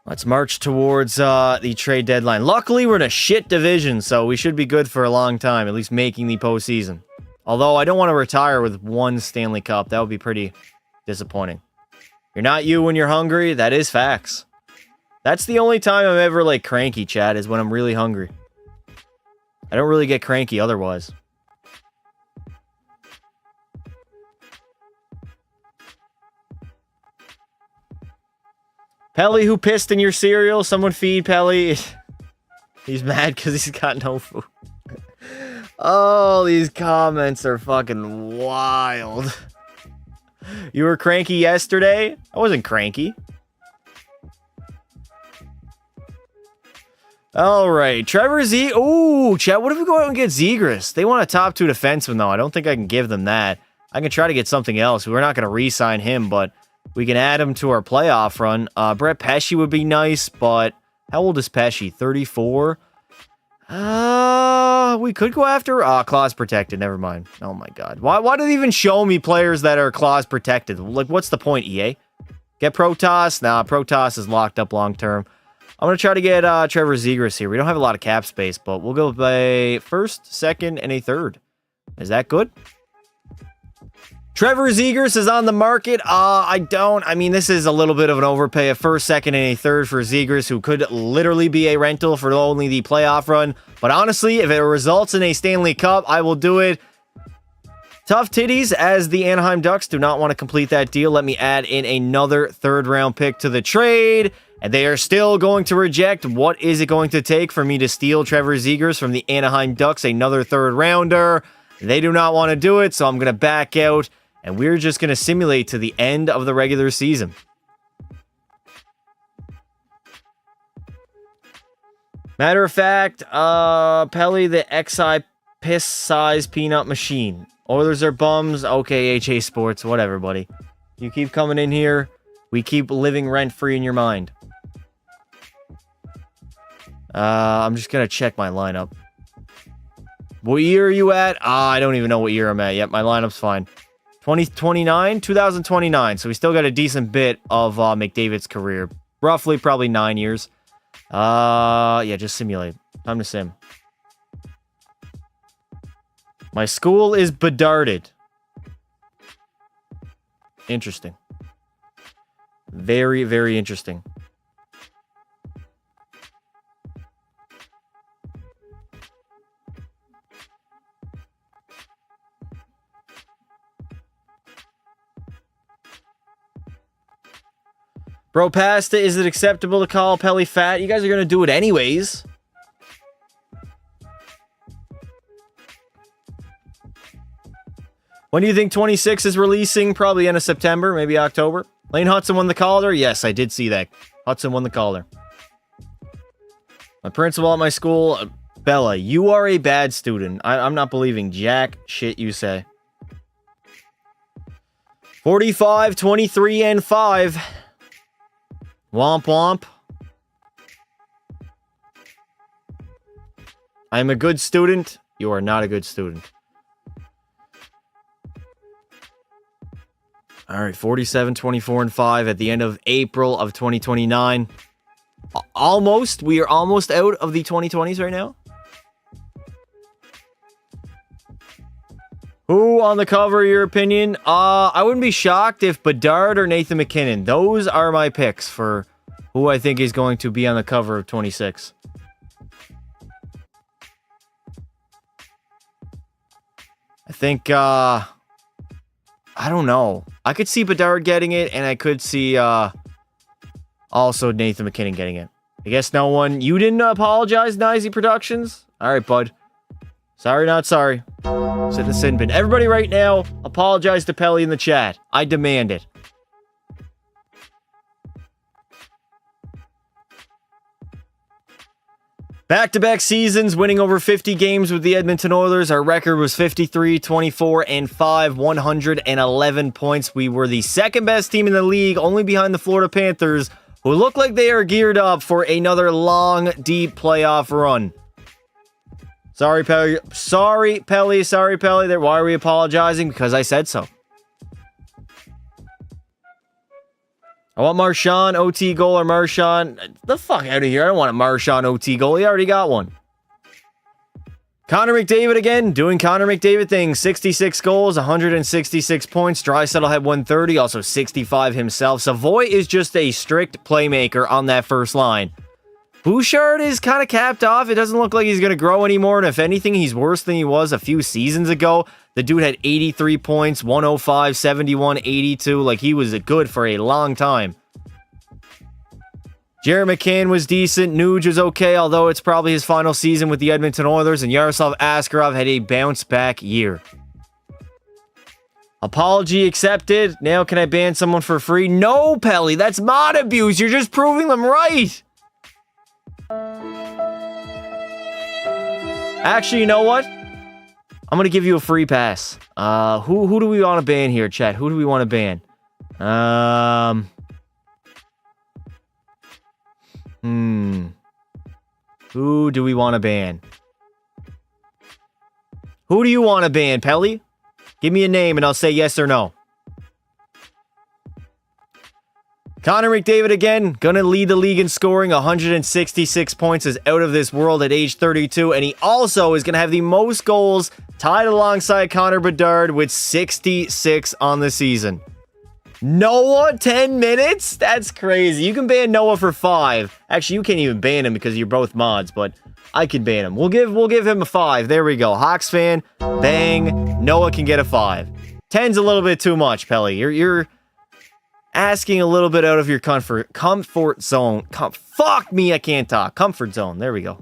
Let's march towards the trade deadline. Luckily, we're in a shit division, so we should be good for a long time, at least making the postseason. Although, I don't want to retire with one Stanley Cup. That would be pretty disappointing. You're not you when you're hungry. That is facts. That's the only time I'm ever, like, cranky, chat, is when I'm really hungry. I don't really get cranky otherwise. Pelly, who pissed in your cereal? Someone feed Pelly. He's mad because he's got no food. Oh, these comments are fucking wild. You were cranky yesterday? I wasn't cranky. All right, Trevor Z. Ooh, chat, what if we go out and get Zegras? They want a top 2 defenseman, though. I don't think I can give them that. I can try to get something else. We're not going to re-sign him, but we can add him to our playoff run. Brett Pesce would be nice, but how old is Pesce? 34? We could go after... clause protected. Never mind. Oh, my God. Why do they even show me players that are clause protected? Like, what's the point, EA? Get Protoss? Nah, Protoss is locked up long-term. I'm going to try to get Trevor Zegras here. We don't have a lot of cap space, but we'll go by first, second, and a third. Is that good? Trevor Zegras is on the market. I mean, this is a little bit of an overpay. A first, second, and a third for Zegras, who could literally be a rental for only the playoff run. But honestly, if it results in a Stanley Cup, I will do it. Tough titties, as the Anaheim Ducks do not want to complete that deal. Let me add in another third-round pick to the trade. And they are still going to reject. What is it going to take for me to steal Trevor Zegras from the Anaheim Ducks? Another third-rounder. They do not want to do it, so I'm going to back out. And we're just going to simulate to the end of the regular season. Matter of fact, Pelly, the XI piss size peanut machine. Oilers are bums. Okay, HA Sports, whatever, buddy. You keep coming in here. We keep living rent-free in your mind. I'm just going to check my lineup. What year are you at? I don't even know what year I'm at. Yep, my lineup's fine. 2029. So we still got a decent bit of McDavid's career. Roughly, probably 9 years. Yeah, just simulate. Time to sim. My school is bedarded. Interesting. Very, very interesting. Bro, Pasta, is it acceptable to call Pelly fat? You guys are going to do it anyways. When do you think 26 is releasing? Probably end of September, maybe October. Lane Hudson won the Calder? Yes, I did see that. Hudson won the Calder. My principal at my school, Bella, you are a bad student. I'm not believing jack shit you say. 45, 23, and 5. Womp womp. I'm a good student. You are not a good student. All right, 47, 24, and 5 at the end of April of 2029. Almost. We are almost out of the 2020s right now. Who on the cover, your opinion? I wouldn't be shocked if Bedard or Nathan McKinnon. Those are my picks for who I think is going to be on the cover of 26. I think, I don't know. I could see Bedard getting it, and I could see, also Nathan McKinnon getting it. I guess no one... You didn't apologize, Nicey Productions? All right, bud. Sorry, not sorry. Sit in the sin bin. Everybody right now, apologize to Pelly in the chat. I demand it. Back-to-back seasons, winning over 50 games with the Edmonton Oilers. Our record was 53, 24, and 5, 111 points. We were the second best team in the league, only behind the Florida Panthers, who look like they are geared up for another long, deep playoff run. Sorry, Pelly. Sorry, Pelly. Sorry, Pelly. Why are we apologizing? Because I said so. I want Marchand OT goal or Marchand. The fuck out of here. I don't want a Marchand OT goal. He already got one. Connor McDavid again, doing Connor McDavid things. 66 goals, 166 points. Draisaitl had 130, also 65 himself. Savoy is just a strict playmaker on that first line. Bouchard is kind of capped off. It doesn't look like he's going to grow anymore. And if anything, he's worse than he was a few seasons ago. The dude had 83 points, 105, 71, 82. Like, he was good for a long time. Jared McCann was decent. Nuge was okay, although it's probably his final season with the Edmonton Oilers. And Yaroslav Askarov had a bounce-back year. Apology accepted. Now can I ban someone for free? No, Pelly. That's mod abuse. You're just proving them right. Actually, you know what? I'm going to give you a free pass. Who do we want to ban here, chat? Who do we want to ban? Who do we want to ban? Who do you want to ban, Pelly? Give me a name and I'll say yes or no. Connor McDavid again, gonna lead the league in scoring. 166 points, is out of this world at age 32. And he also is gonna have the most goals tied alongside Connor Bedard with 66 on the season. Noah, 10 minutes? That's crazy. You can ban Noah for 5. Actually, you can't even ban him because you're both mods, but I can ban him. We'll give him a 5. There we go. Hawks fan, bang. Noah can get a 5. 10's a little bit too much, Pelly. You're asking a little bit out of your comfort zone. Fuck me, I can't talk. Comfort zone. There we go.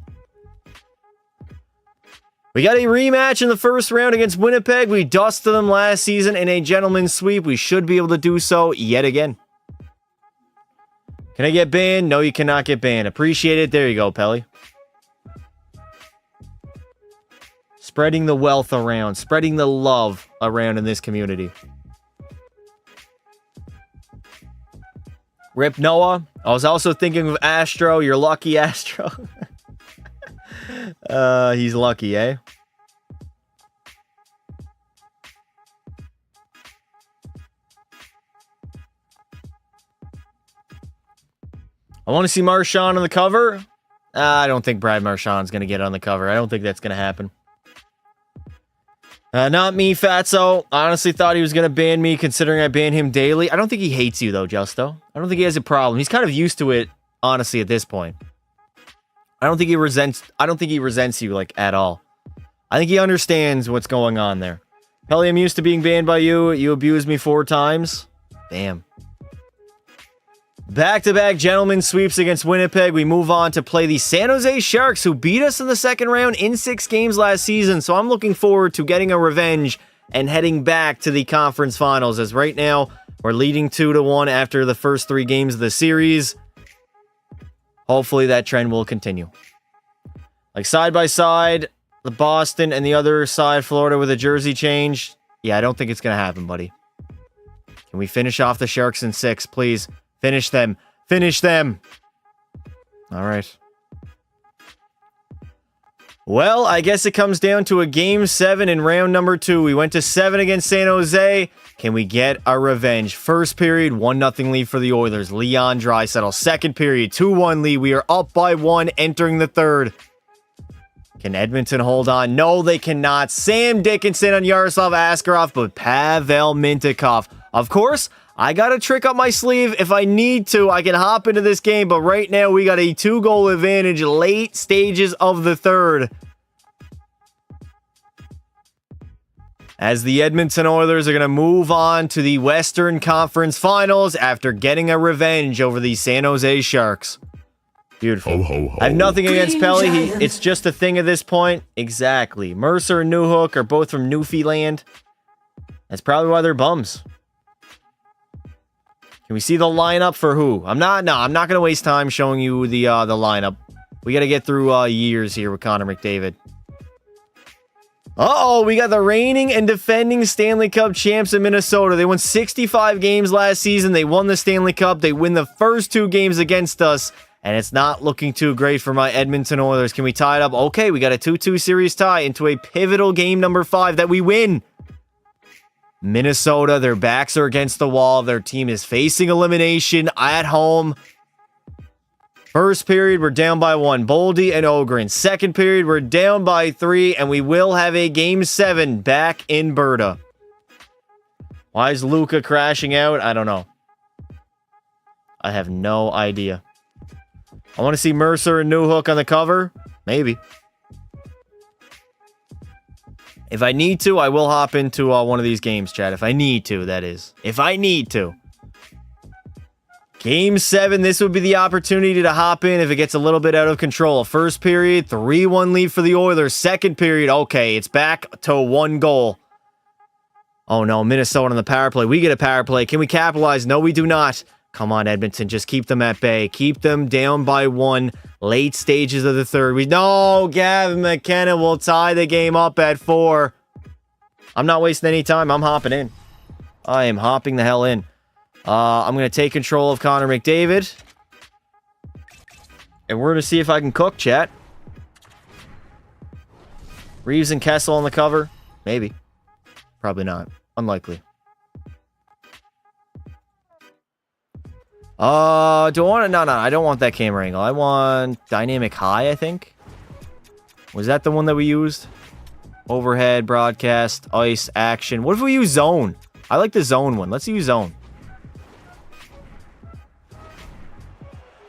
We got a rematch in the first round against Winnipeg. We dusted them last season in a gentleman's sweep. We should be able to do so yet again. Can I get banned? No, you cannot get banned. Appreciate it. There you go, Pelly. Spreading the wealth around. Spreading the love around in this community. Rip Noah. I was also thinking of Astro. You're lucky, Astro. He's lucky, eh? I want to see Marchand on the cover. I don't think Brad Marchand's going to get on the cover. I don't think that's going to happen. Not me, Fatso. I honestly thought he was going to ban me, considering I ban him daily. I don't think he hates you, though, Justo. I don't think he has a problem. He's kind of used to it, honestly, at this point. I don't think he resents you, like, at all. I think he understands what's going on there. Pelly, I'm used to being banned by you. You abused me 4 times. Damn. Back-to-back gentlemen sweeps against Winnipeg. We move on to play the San Jose Sharks, who beat us in the second round in 6 games last season. So I'm looking forward to getting a revenge and heading back to the conference finals, as right now we're leading 2-1 after the first 3 games of the series. Hopefully that trend will continue. Like side by side, the Boston and the other side, Florida with a jersey change. Yeah, I don't think it's going to happen, buddy. Can we finish off the Sharks in 6, please? Finish them. Finish them. All right. Well, I guess it comes down to a Game 7 in round number 2. We went to 7 against San Jose. Can we get our revenge? First period, 1-0 lead for the Oilers. Leon Draisaitl. Second period, 2-1 lead. We are up by 1 entering the third. Can Edmonton hold on? No, they cannot. Sam Dickinson on Yaroslav Askarov, but Pavel Mintyukov. Of course, I got a trick up my sleeve. If I need to, I can hop into this game, but right now we got a 2-goal advantage late stages of the third. As the Edmonton Oilers are going to move on to the Western Conference Finals after getting a revenge over the San Jose Sharks. Beautiful. Ho, ho, ho. I have nothing against Pelly. It's just a thing at this point. Exactly. Mercer and Newhook are both from Newfoundland. That's probably why they're bums. Can we see the lineup for who? I'm not going to waste time showing you the lineup. We got to get through years here with Connor McDavid. Uh-oh, we got the reigning and defending Stanley Cup champs in Minnesota. They won 65 games last season. They won the Stanley Cup. They win the first 2 games against us. And it's not looking too great for my Edmonton Oilers. Can we tie it up? Okay, we got a 2-2 series tie into a pivotal game number 5 that we win. Minnesota, their backs are against the wall. Their team is facing elimination at home. First period, we're down by 1. Boldy and Ogren. Second period, we're down by 3. And we will have a Game 7 back in Berta. Why is Luka crashing out? I don't know. I have no idea. I want to see Mercer and Newhook on the cover. Maybe. If I need to, I will hop into one of these games, chat. If I need to, that is. If I need to. Game 7, this would be the opportunity to hop in if it gets a little bit out of control. First period, 3-1 lead for the Oilers. Second period, okay, it's back to 1 goal. Oh no, Minnesota on the power play. We get a power play. Can we capitalize? No, we do not. Come on, Edmonton. Just keep them at bay. Keep them down by 1. Late stages of the third. No, Gavin McKenna will tie the game up at 4. I'm not wasting any time. I'm hopping in. I am hopping the hell in. I'm going to take control of Connor McDavid. And we're going to see if I can cook, chat. Reeves and Kessel on the cover? Maybe. Probably not. Unlikely. Do I want to? No, I don't want that camera angle. I want dynamic high, I think. Was that the one that we used? Overhead, broadcast, ice, action. What if we use zone? I like the zone one. Let's use zone.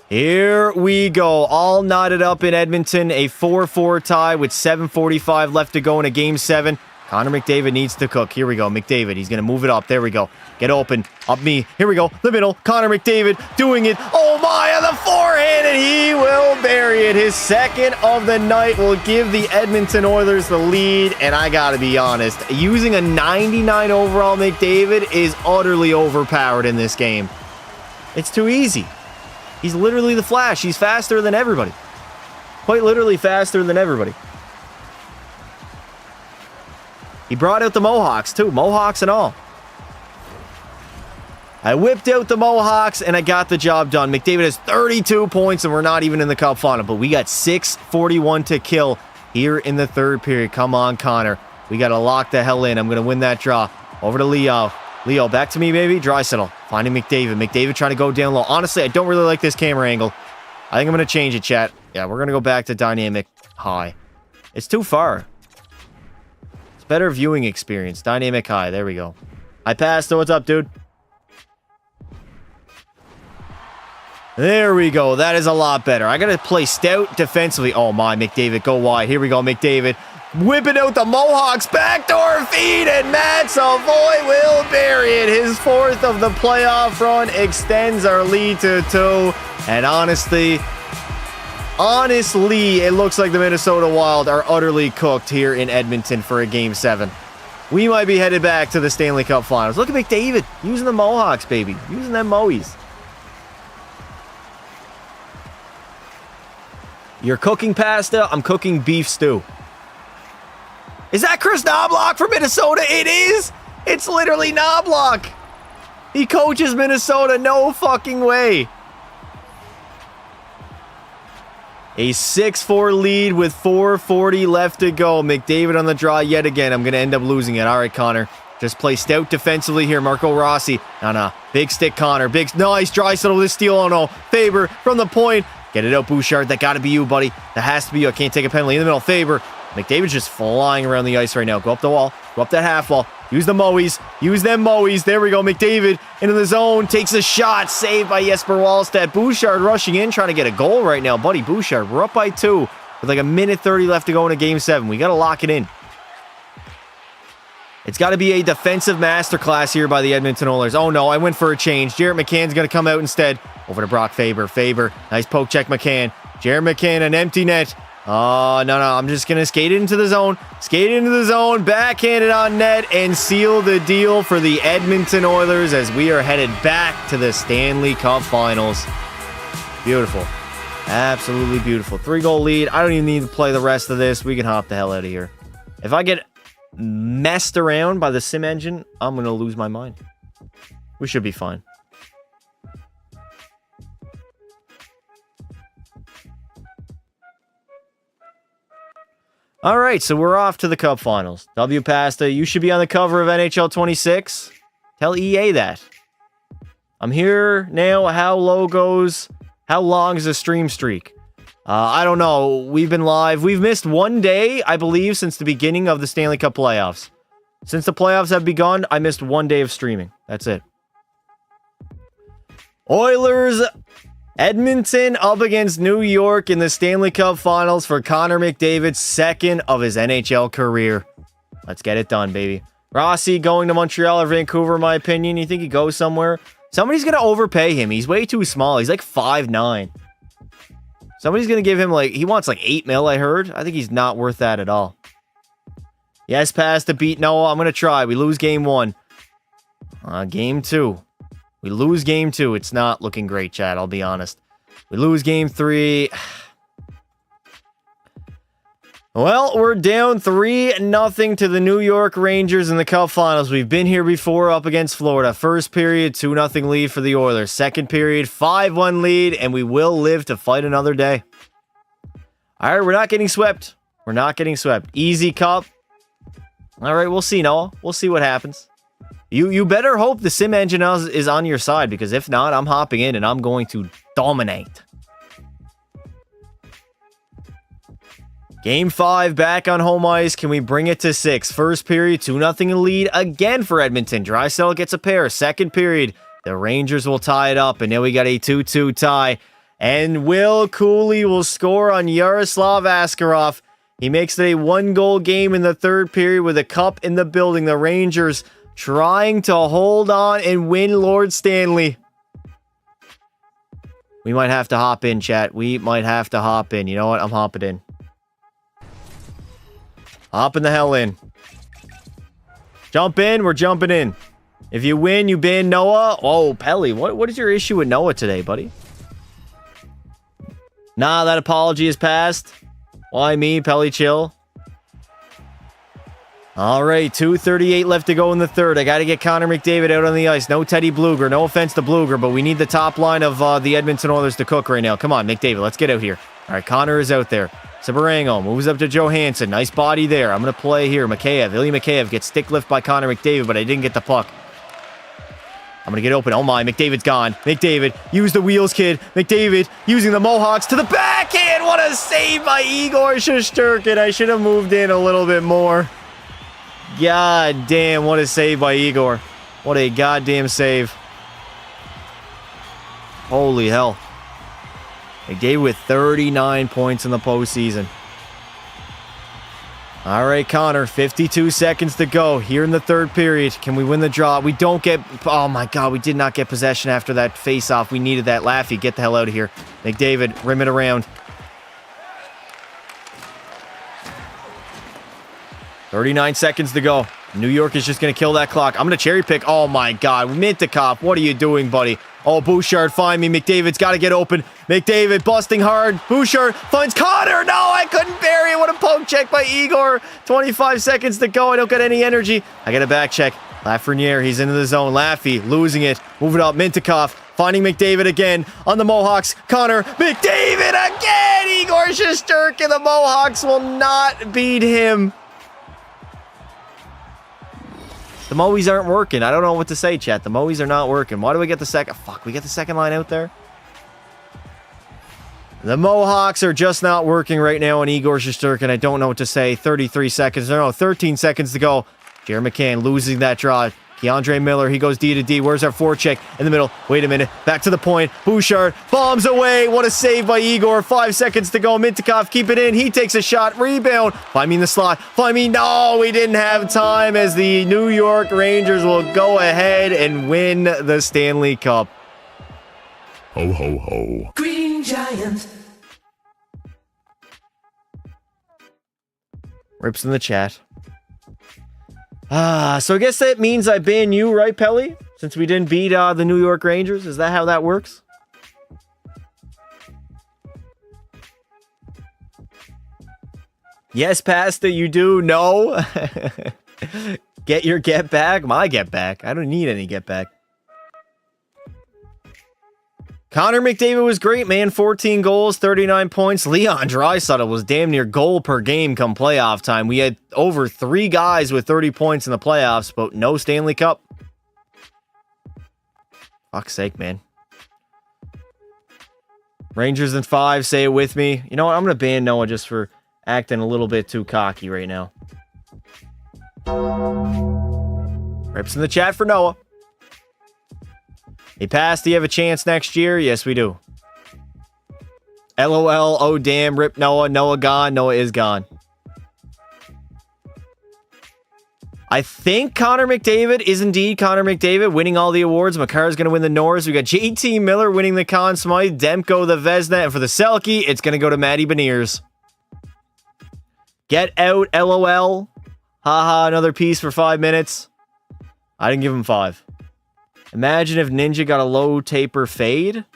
Here we go. All knotted up in Edmonton. A 4-4 tie with 7:45 left to go in a Game 7. Connor McDavid needs to cook. Here we go. McDavid. He's going to move it up. There we go. Get open. Up me. Here we go. The middle. Connor McDavid doing it. Oh my, on the forehand, and he will bury it. His second of the night will give the Edmonton Oilers the lead. And I got to be honest, using a 99 overall McDavid is utterly overpowered in this game. It's too easy. He's literally the Flash. He's faster than everybody. Quite literally faster than everybody. He brought out the Mohawks, too. Mohawks and all. I whipped out the Mohawks, and I got the job done. McDavid has 32 points, and we're not even in the Cup final. But we got 6:41 to kill here in the third period. Come on, Connor. We got to lock the hell in. I'm going to win that draw. Over to Leo. Leo, back to me, baby. Draisaitl. Finding McDavid. McDavid trying to go down low. Honestly, I don't really like this camera angle. I think I'm going to change it, chat. Yeah, we're going to go back to dynamic high. It's too far. Better viewing experience. Dynamic high. There we go. I passed. So what's up, dude? There we go. That is a lot better. I got to play stout defensively. Oh my, McDavid. Go wide. Here we go, McDavid. Whipping out the Mohawks. Backdoor feed, and Matt Savoy will bury it. His 4th of the playoff run extends our lead to 2. And honestly, it looks like the Minnesota Wild are utterly cooked here in Edmonton for a Game 7. We might be headed back to the Stanley Cup Finals. Look at McDavid using the Mohawks, baby. Using them Moe's. You're cooking pasta. I'm cooking beef stew. Is that Chris Knobloch for Minnesota? It is. It's literally Knobloch. He coaches Minnesota. No fucking way. A 6-4 lead with 4:40 left to go. McDavid on the draw yet again. I'm going to end up losing it. All right, Connor. Just play stout defensively here. Marco Rossi. No. Big stick, Connor. Big. Nice. Draisaitl with a steal. Oh, no. Faber from the point. Get it out, Bouchard. That got to be you, buddy. That has to be you. I can't take a penalty. In the middle, Faber. McDavid's just flying around the ice right now. Go up the wall. Go up that half wall. Use the Moe's. Use them Moe's. There we go. McDavid into the zone. Takes a shot. Saved by Jesper Wallstedt. Bouchard rushing in, trying to get a goal right now. Buddy, Bouchard, we're up by 2 with like a minute 30 left to go in a Game 7. We got to lock it in. It's got to be a defensive masterclass here by the Edmonton Oilers. Oh, no. I went for a change. Jarrett McCann's going to come out instead. Over to Brock Faber. Faber. Nice poke check, McCann. Jarrett McCann, an empty net. Oh, no. I'm just going to skate into the zone. Skate into the zone. Backhand it on net and seal the deal for the Edmonton Oilers as we are headed back to the Stanley Cup Finals. Beautiful. Absolutely beautiful. 3-goal lead. I don't even need to play the rest of this. We can hop the hell out of here. If I get messed around by the sim engine, I'm going to lose my mind. We should be fine. All right, so we're off to the Cup Finals. W Pasta, you should be on the cover of NHL 26. Tell EA that. I'm here now. How long is the stream streak? I don't know. We've been live. We've missed 1 day, I believe, since the beginning of the Stanley Cup playoffs. Since the playoffs have begun, I missed 1 day of streaming. That's it. Oilers, Edmonton up against New York in the Stanley Cup Finals for Connor McDavid's second of his NHL career. Let's get it done, baby. Rossi going to Montreal or Vancouver, in my opinion. You think he goes somewhere? Somebody's going to overpay him. He's way too small. He's like 5'9". Somebody's going to give him he wants like 8 mil, I heard. I think he's not worth that at all. Yes, pass to beat Noah. I'm going to try. We lose game 1. Game 2. We lose game 2. It's not looking great, Chad. I'll be honest. We lose game 3. Well, we're down 3-0 to the New York Rangers in the Cup Finals. We've been here before up against Florida. First period, 2-0 lead for the Oilers. Second period, 5-1 lead, and we will live to fight another day. All right, we're not getting swept. We're not getting swept. Easy Cup. All right, we'll see, Noah. We'll see what happens. You better hope the sim engine is on your side, because if not, I'm hopping in and I'm going to dominate. Game 5 back on home ice. Can we bring it to 6? First period, 2-0 lead again for Edmonton. Draisaitl gets a pair. Second period, the Rangers will tie it up, and now we got a 2-2 tie. And Will Cooley will score on Yaroslav Askarov. He makes it a 1-goal game in the third period with a cup in the building. The Rangers trying to hold on and win Lord Stanley. We might have to hop in, chat. We might have to hop in. You know what? I'm hopping in. Hopping the hell in. Jump in. We're jumping in. If you win, you ban Noah. Oh, Pelly. What is your issue with Noah today, buddy? Nah, that apology is passed. Why me, Pelly? Chill. All right, 2:38 left to go in the third. I got to get Connor McDavid out on the ice. No Teddy Bluger. No offense to Bluger, but we need the top line of the Edmonton Oilers to cook right now. Come on, McDavid. Let's get out here. All right, Connor is out there. Sabarango moves up to Johansson. Nice body there. I'm going to play here. Mikheyev. Ilya Mikheyev gets stick lift by Connor McDavid, but I didn't get the puck. I'm going to get open. Oh my, McDavid's gone. McDavid, use the wheels, kid. McDavid using the Mohawks to the backhand. What a save by Igor Shesterkin. I should have moved in a little bit more. God damn, what a save by Igor. What a goddamn save. Holy hell. McDavid with 39 points in the postseason. All right, Connor, 52 seconds to go here in the third period. Can we win the draw? We don't get... Oh, my God, we did not get possession after that face-off. We needed that. Laffy, get the hell out of here. McDavid, rim it around. 39 seconds to go. New York is just going to kill that clock. I'm going to cherry pick. Oh, my God. Mintikov, what are you doing, buddy? Oh, Bouchard, find me. McDavid's got to get open. McDavid busting hard. Bouchard finds Connor. No, I couldn't bury it. What a poke check by Igor. 25 seconds to go. I don't get any energy. I get a back check. Lafreniere, he's into the zone. Laffy losing it. Moving up. Mintyukov finding McDavid again on the Mohawks. Connor, McDavid again. Igor Shesterkin. The Mohawks will not beat him. The Mowies aren't working. I don't know what to say, chat. The Mowies are not working. Why do we get the second? Fuck, we get the second line out there? The Mohawks are just not working right now on Igor Shesterkin. I don't know what to say. 33 seconds. No, 13 seconds to go. Jared McCann losing that draw. Keandre Miller, he goes D to D. Where's our forecheck? In the middle. Wait a minute. Back to the point. Bouchard bombs away. What a save by Igor. 5 seconds to go. Mintyukov, keep it in. He takes a shot. Rebound. Find me in the slot. Find me. No, we didn't have time as the New York Rangers will go ahead and win the Stanley Cup. Ho, ho, ho. Green Giant. Rips in the chat. So I guess that means I ban you, right, Pelly? Since we didn't beat the New York Rangers. Is that how that works? Yes, Pasta, you do. No. Get your get back. My get back. I don't need any get back. Connor McDavid was great, man. 14 goals, 39 points. Leon Draisaitl was damn near goal per game come playoff time. We had over 3 guys with 30 points in the playoffs, but no Stanley Cup. Fuck's sake, man. Rangers in 5, say it with me. You know what? I'm going to ban Noah just for acting a little bit too cocky right now. Rips in the chat for Noah. Hey, Pass, do you have a chance next year? Yes, we do. LOL, oh damn, rip Noah. Noah gone. Noah is gone. I think Connor McDavid is indeed Connor McDavid winning all the awards. Makar's going to win the Norris. We got JT Miller winning the Conn Smythe, Demko the Vezina, and for the Selke, it's going to go to Matty Beniers. Get out, LOL. Haha, another piece for 5 minutes. I didn't give him 5. Imagine if Ninja got a low taper fade.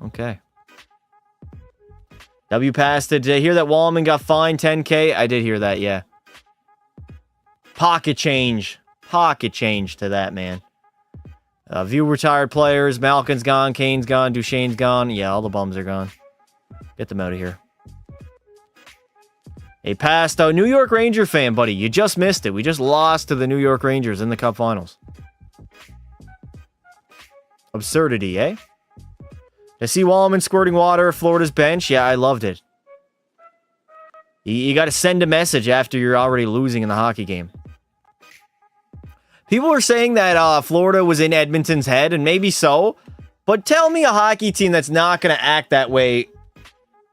Okay. W passed it. Did I hear that Wallman got fined 10K? I did hear that, yeah. Pocket change. Pocket change to that, man. View retired players. Malkin's gone. Kane's gone. Duchesne's gone. Yeah, all the bums are gone. Get them out of here. Hey, Pasto, New York Ranger fan, buddy. You just missed it. We just lost to the New York Rangers in the Cup Finals. Absurdity, eh? I see Wallman squirting water at Florida's bench. Yeah, I loved it. You got to send a message after you're already losing in the hockey game. People are saying that Florida was in Edmonton's head, and maybe so. But tell me a hockey team that's not going to act that way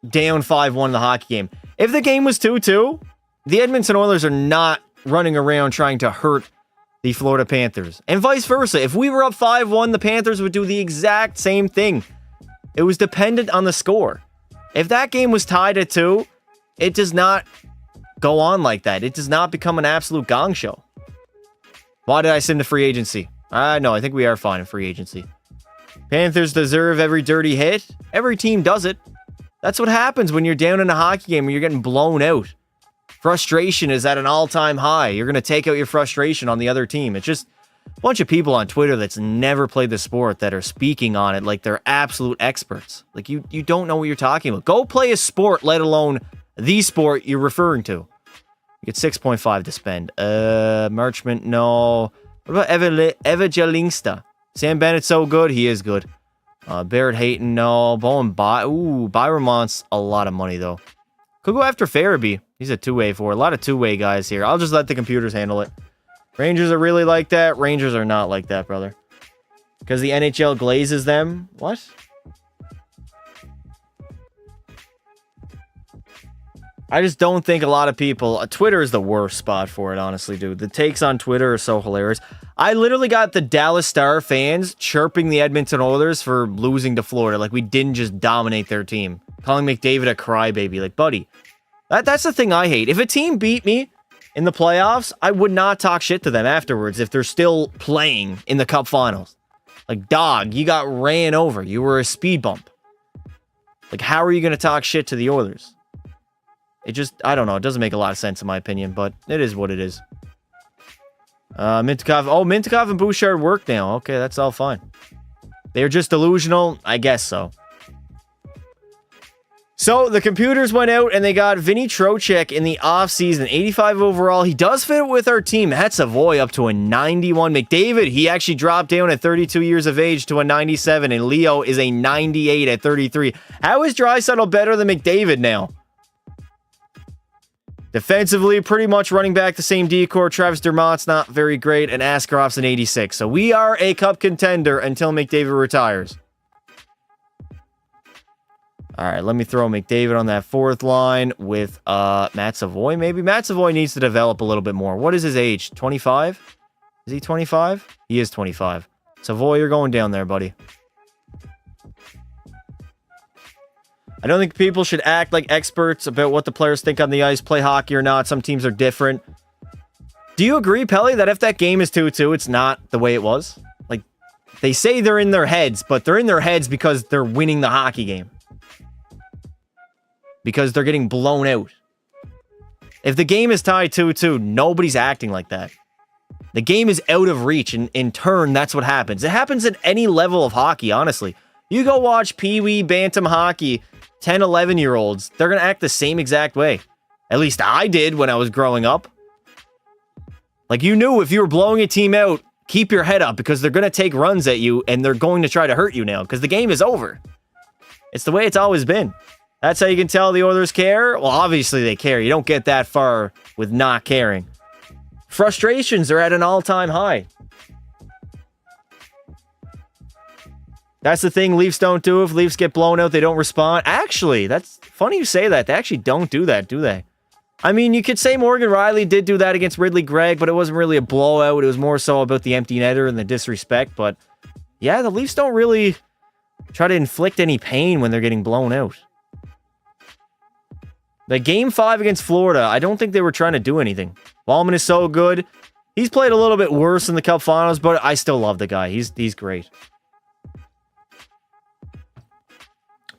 down 5-1 in the hockey game. If the game was 2-2, the Edmonton Oilers are not running around trying to hurt the Florida Panthers. And vice versa. If we were up 5-1, the Panthers would do the exact same thing. It was dependent on the score. If that game was tied at 2, it does not go on like that. It does not become an absolute gong show. Why did I send to free agency? No, I think we are fine in free agency. Panthers deserve every dirty hit. Every team does it. That's what happens when you're down in a hockey game and you're getting blown out. Frustration is at an all-time high. You're going to take out your frustration on the other team. It's just a bunch of people on Twitter that's never played the sport that are speaking on it like they're absolute experts. Like, you don't know what you're talking about. Go play a sport, let alone the sport you're referring to. You get 6.5 to spend. Marchment, no. What about Evangelista? Sam Bennett's so good. He is good. Barrett Hayton, no. Byron wants a lot of money, though. Could go after Farabee. He's a two-way for a lot of two-way guys here. I'll just let the computers handle it. Rangers are really like that. Rangers are not like that, brother. Because the NHL glazes them. What? I just don't think a lot of people... Twitter is the worst spot for it, honestly, dude. The takes on Twitter are so hilarious. I literally got the Dallas Star fans chirping the Edmonton Oilers for losing to Florida. Like, we didn't just dominate their team. Calling McDavid a crybaby. Like, buddy, that's the thing I hate. If a team beat me in the playoffs, I would not talk shit to them afterwards if they're still playing in the Cup Finals. Like, dog, you got ran over. You were a speed bump. Like, how are you going to talk shit to the Oilers? It just, I don't know. It doesn't make a lot of sense in my opinion, but it is what it is. Mintyukov. Oh, Mintyukov and Bouchard work now. Okay, that's all fine. They're just delusional? I guess so. So, the computers went out and they got Vinny Trocheck in the offseason. 85 overall. He does fit with our team. Matt Savoy up to a 91. McDavid, he actually dropped down at 32 years of age to a 97. And Leo is a 98 at 33. How is Draisaitl better than McDavid now? Defensively, pretty much running back the same decor. Travis Dermott's not very great. And Askarof's an 86. So, we are a cup contender until McDavid retires. All right, let me throw McDavid on that fourth line with Matt Savoy, maybe. Matt Savoy needs to develop a little bit more. What is his age? 25? Is he 25? He is 25. Savoy, you're going down there, buddy. I don't think people should act like experts about what the players think on the ice, play hockey or not. Some teams are different. Do you agree, Pelly, that if that game is 2-2, it's not the way it was? Like, they say they're in their heads, but they're in their heads because they're winning the hockey game. Because they're getting blown out. If the game is tied 2-2, nobody's acting like that. The game is out of reach, and in turn, that's what happens. It happens at any level of hockey, honestly. You go watch Pee-wee Bantam hockey, 10, 11-year-olds, they're going to act the same exact way. At least I did when I was growing up. Like, you knew if you were blowing a team out, keep your head up, because they're going to take runs at you, and they're going to try to hurt you now, because the game is over. It's the way it's always been. That's how you can tell the Oilers care. Well, obviously they care. You don't get that far with not caring. Frustrations are at an all-time high. That's the thing Leafs don't do. If Leafs get blown out, they don't respond. Actually, that's funny you say that. They actually don't do that, do they? I mean, you could say Morgan Rielly did do that against Ridley Gregg, but it wasn't really a blowout. It was more so about the empty netter and the disrespect. But yeah, the Leafs don't really try to inflict any pain when they're getting blown out. The Game 5 against Florida, I don't think they were trying to do anything. Walman is so good. He's played a little bit worse in the Cup Finals, but I still love the guy. He's great.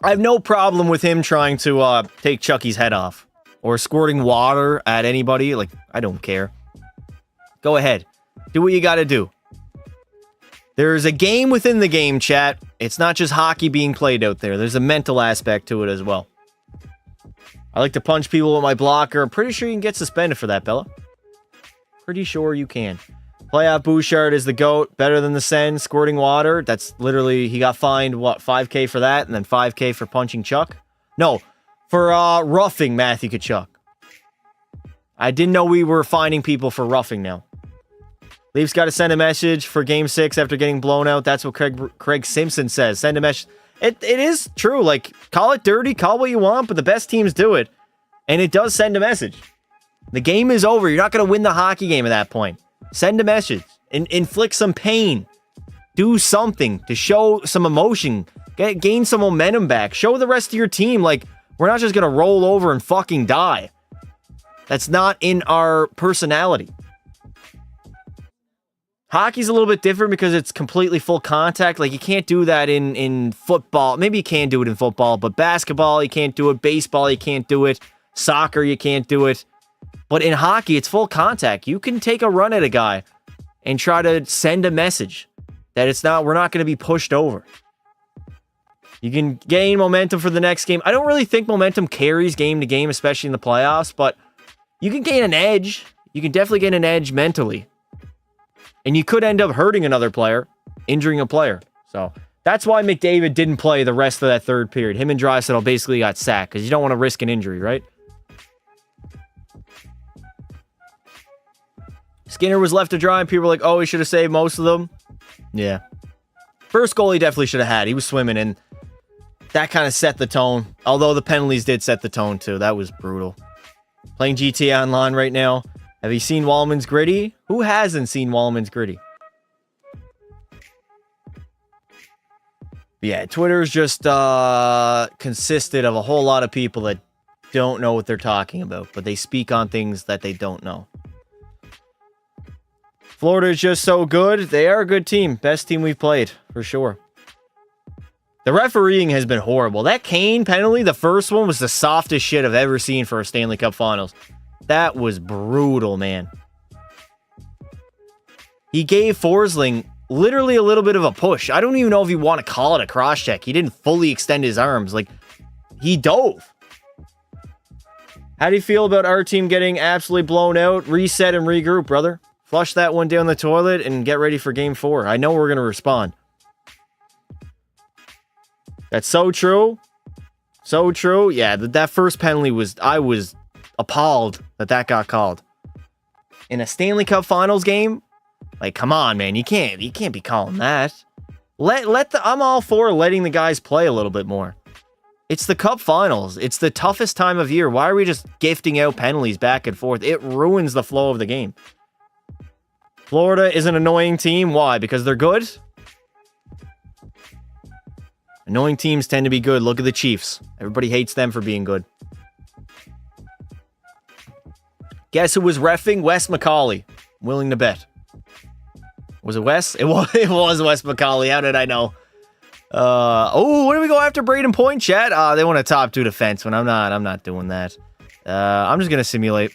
I have no problem with him trying to take Chucky's head off. Or squirting water at anybody. Like, I don't care. Go ahead. Do what you gotta do. There's a game within the game, chat. It's not just hockey being played out there. There's a mental aspect to it as well. I like to punch people with my blocker. I'm pretty sure you can get suspended for that, Bella. Pretty sure you can. Playoff Bouchard is the GOAT. Better than the Sen. Squirting water. That's literally... He got fined, what, 5K for that? And then 5K for punching Chuck? No. For roughing Matthew Tkachuk. I didn't know we were fining people for roughing now. Leafs got to send a message for Game 6 after getting blown out. That's what Craig Simpson says. Send a message... It is true. Like, call it dirty, call what you want, but the best teams do it. And it does send a message. The game is over. You're not going to win the hockey game at that point. Send a message. Inflict some pain. Do something to show some emotion. Gain some momentum back. Show the rest of your team, like, we're not just going to roll over and fucking die. That's not in our personality. Hockey's a little bit different because it's completely full contact. Like, you can't do that in football. Maybe you can do it in football, but basketball, you can't do it. Baseball, you can't do it. Soccer, you can't do it. But in hockey, it's full contact. You can take a run at a guy and try to send a message that we're not going to be pushed over. You can gain momentum for the next game. I don't really think momentum carries game to game, especially in the playoffs, but you can gain an edge. You can definitely gain an edge mentally. And you could end up hurting another player, injuring a player. So that's why McDavid didn't play the rest of that third period. Him and Draisaitl basically got sacked because you don't want to risk an injury, right? Skinner was left to dry and people were like, oh, he should have saved most of them. Yeah. First goal he definitely should have had. He was swimming and that kind of set the tone. Although the penalties did set the tone too. That was brutal. Playing GTA Online right now. Have you seen Wallman's Gritty? Who hasn't seen Wallman's Gritty? Yeah, Twitter's just consisted of a whole lot of people that don't know what they're talking about, but they speak on things that they don't know. Florida is just so good. They are a good team. Best team we've played, for sure. The refereeing has been horrible. That Kane penalty, the first one, was the softest shit I've ever seen for a Stanley Cup Finals. That was brutal, man. He gave Forsling literally a little bit of a push. I don't even know if you want to call it a cross-check. He didn't fully extend his arms. Like, he dove. How do you feel about our team getting absolutely blown out? Reset and regroup, brother. Flush that one down the toilet and get ready for Game 4. I know we're going to respond. That's so true. So true. Yeah, that first penalty was... I was appalled that got called. In a Stanley Cup Finals game? Like, come on, man. You can't be calling that. I'm all for letting the guys play a little bit more. It's the Cup Finals. It's the toughest time of year. Why are we just gifting out penalties back and forth? It ruins the flow of the game. Florida is an annoying team. Why? Because they're good? Annoying teams tend to be good. Look at the Chiefs. Everybody hates them for being good. Guess who was reffing? Wes McCauley. Willing to bet. Was it Wes? It was Wes McCauley. How did I know? What do we go after Braden Point, chat? They want a top 2 defenseman. I'm not doing that. I'm just gonna simulate.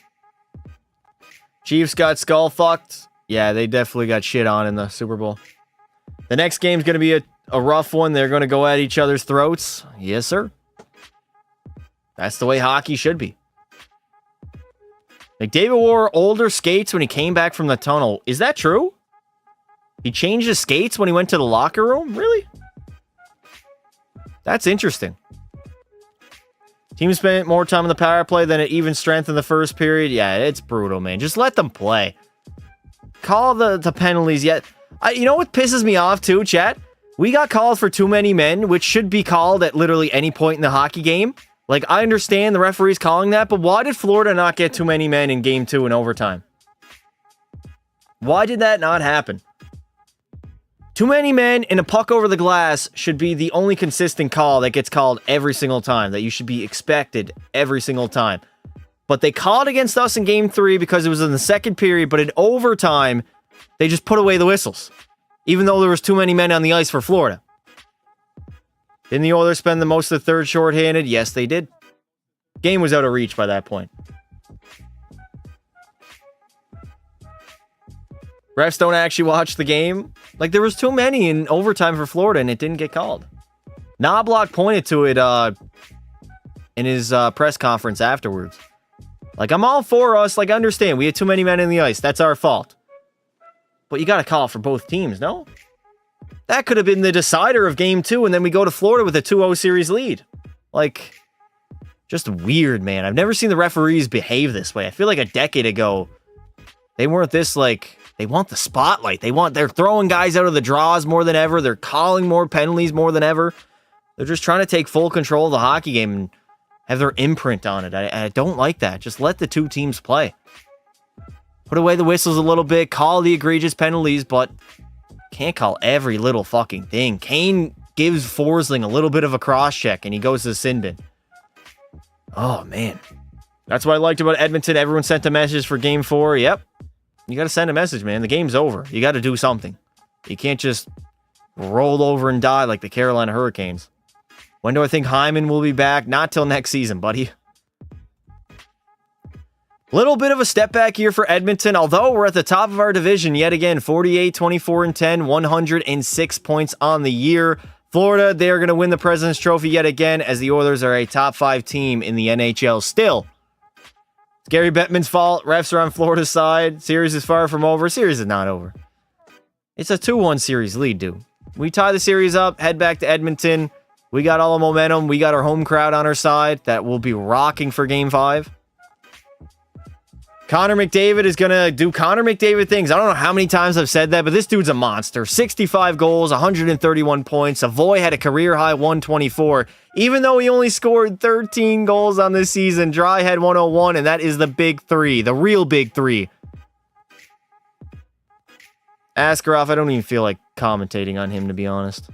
Chiefs got skull fucked. Yeah, they definitely got shit on in the Super Bowl. The next game's gonna be a rough one. They're gonna go at each other's throats. Yes, sir. That's the way hockey should be. McDavid wore older skates when he came back from the tunnel. Is that true? He changed his skates when he went to the locker room? Really? That's interesting. Team spent more time on the power play than at even strength in the first period. Yeah, it's brutal, man. Just let them play. Call the penalties yet. You know what pisses me off too, chat? We got called for too many men, which should be called at literally any point in the hockey game. Like, I understand the referee's calling that, but why did Florida not get too many men in Game 2 in overtime? Why did that not happen? Too many men and a puck over the glass should be the only consistent call that gets called every single time, that you should be expected every single time. But they called against us in Game 3 because it was in the second period, but in overtime, they just put away the whistles, even though there was too many men on the ice for Florida. Didn't the Oilers spend the most of the third shorthanded? Yes, they did. Game was out of reach by that point. Refs don't actually watch the game. Like, there was too many in overtime for Florida, and it didn't get called. Knobloch pointed to it in his press conference afterwards. Like, I'm all for us. Like, I understand. We had too many men in the ice. That's our fault. But you got to call for both teams, no? That could have been the decider of Game 2, and then we go to Florida with a 2-0 series lead. Like, just weird, man. I've never seen the referees behave this way. I feel like a decade ago, they weren't this, like... They want the spotlight. They're throwing guys out of the draws more than ever. They're calling more penalties more than ever. They're just trying to take full control of the hockey game and have their imprint on it. I don't like that. Just let the two teams play. Put away the whistles a little bit. Call the egregious penalties, but can't call every little fucking thing. Kane gives Forsling a little bit of a cross check and he goes to the sin bin. Oh, man. That's what I liked about Edmonton. Everyone sent a message for Game 4. Yep. You got to send a message, man. The game's over. You got to do something. You can't just roll over and die like the Carolina Hurricanes. When do I think Hyman will be back? Not till next season, buddy. Little bit of a step back here for Edmonton, although we're at the top of our division yet again. 48, 24, and 10, 106 points on the year. Florida, they are going to win the President's Trophy yet again, as the Oilers are a top 5 team in the NHL still. It's Gary Bettman's fault. Refs are on Florida's side. Series is far from over. Series is not over. It's a 2-1 series lead, dude. We tie the series up, head back to Edmonton. We got all the momentum. We got our home crowd on our side that will be rocking for Game 5. Connor McDavid is going to do Connor McDavid things. I don't know how many times I've said that, but this dude's a monster. 65 goals, 131 points. Savoy had a career-high 124. Even though he only scored 13 goals on this season, Dry had 101, and that is the big three. The real big three. Askarov, I don't even feel like commentating on him, to be honest.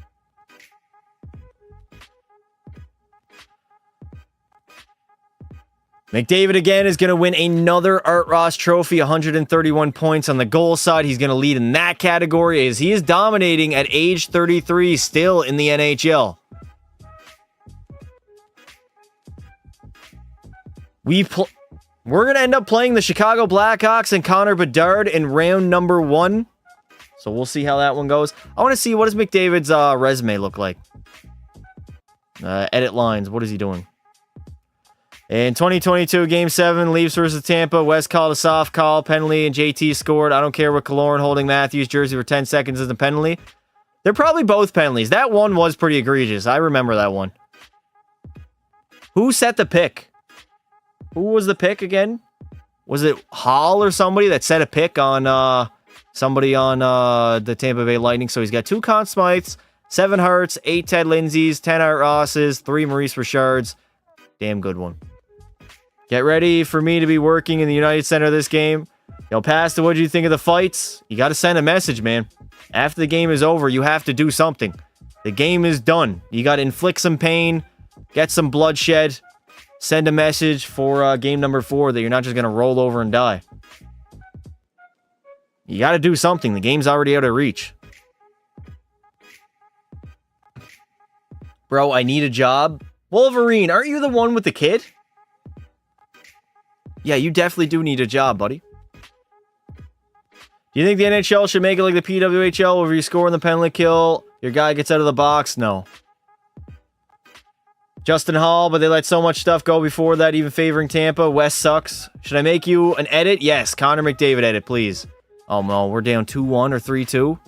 McDavid again is going to win another Art Ross trophy, 131 points on the goal side. He's going to lead in that category as he is dominating at age 33 still in the NHL. We're going to end up playing the Chicago Blackhawks and Connor Bedard in round number 1. So we'll see how that one goes. I want to see, what does McDavid's resume look like? Edit lines. What is he doing? In 2022, Game 7, Leafs versus Tampa. West called a soft call, penalty, and JT scored. I don't care what Killorn holding Matthews' jersey for 10 seconds is a penalty. They're probably both penalties. That one was pretty egregious. I remember that one. Who set the pick? Who was the pick again? Was it Hall or somebody that set a pick on somebody on the Tampa Bay Lightning? So he's got 2 Conn Smythes, 7 Harts, 8 Ted Lindsays, 10 Art Rosses, 3 Maurice Richards. Damn good one. Get ready for me to be working in the United Center this game. Yo, Pastor, what do you think of the fights? You got to send a message, man. After the game is over, you have to do something. The game is done. You got to inflict some pain, get some bloodshed, send a message for game number 4 that you're not just going to roll over and die. You got to do something. The game's already out of reach. Bro, I need a job. Wolverine, aren't you the one with the kid? Yeah, you definitely do need a job, buddy. Do you think the NHL should make it like the PWHL where you score in the penalty kill, your guy gets out of the box? No. Justin Hall, but they let so much stuff go before that, even favoring Tampa. West sucks. Should I make you an edit? Yes, Connor McDavid edit, please. Oh, no, we're down 2-1 or 3-2.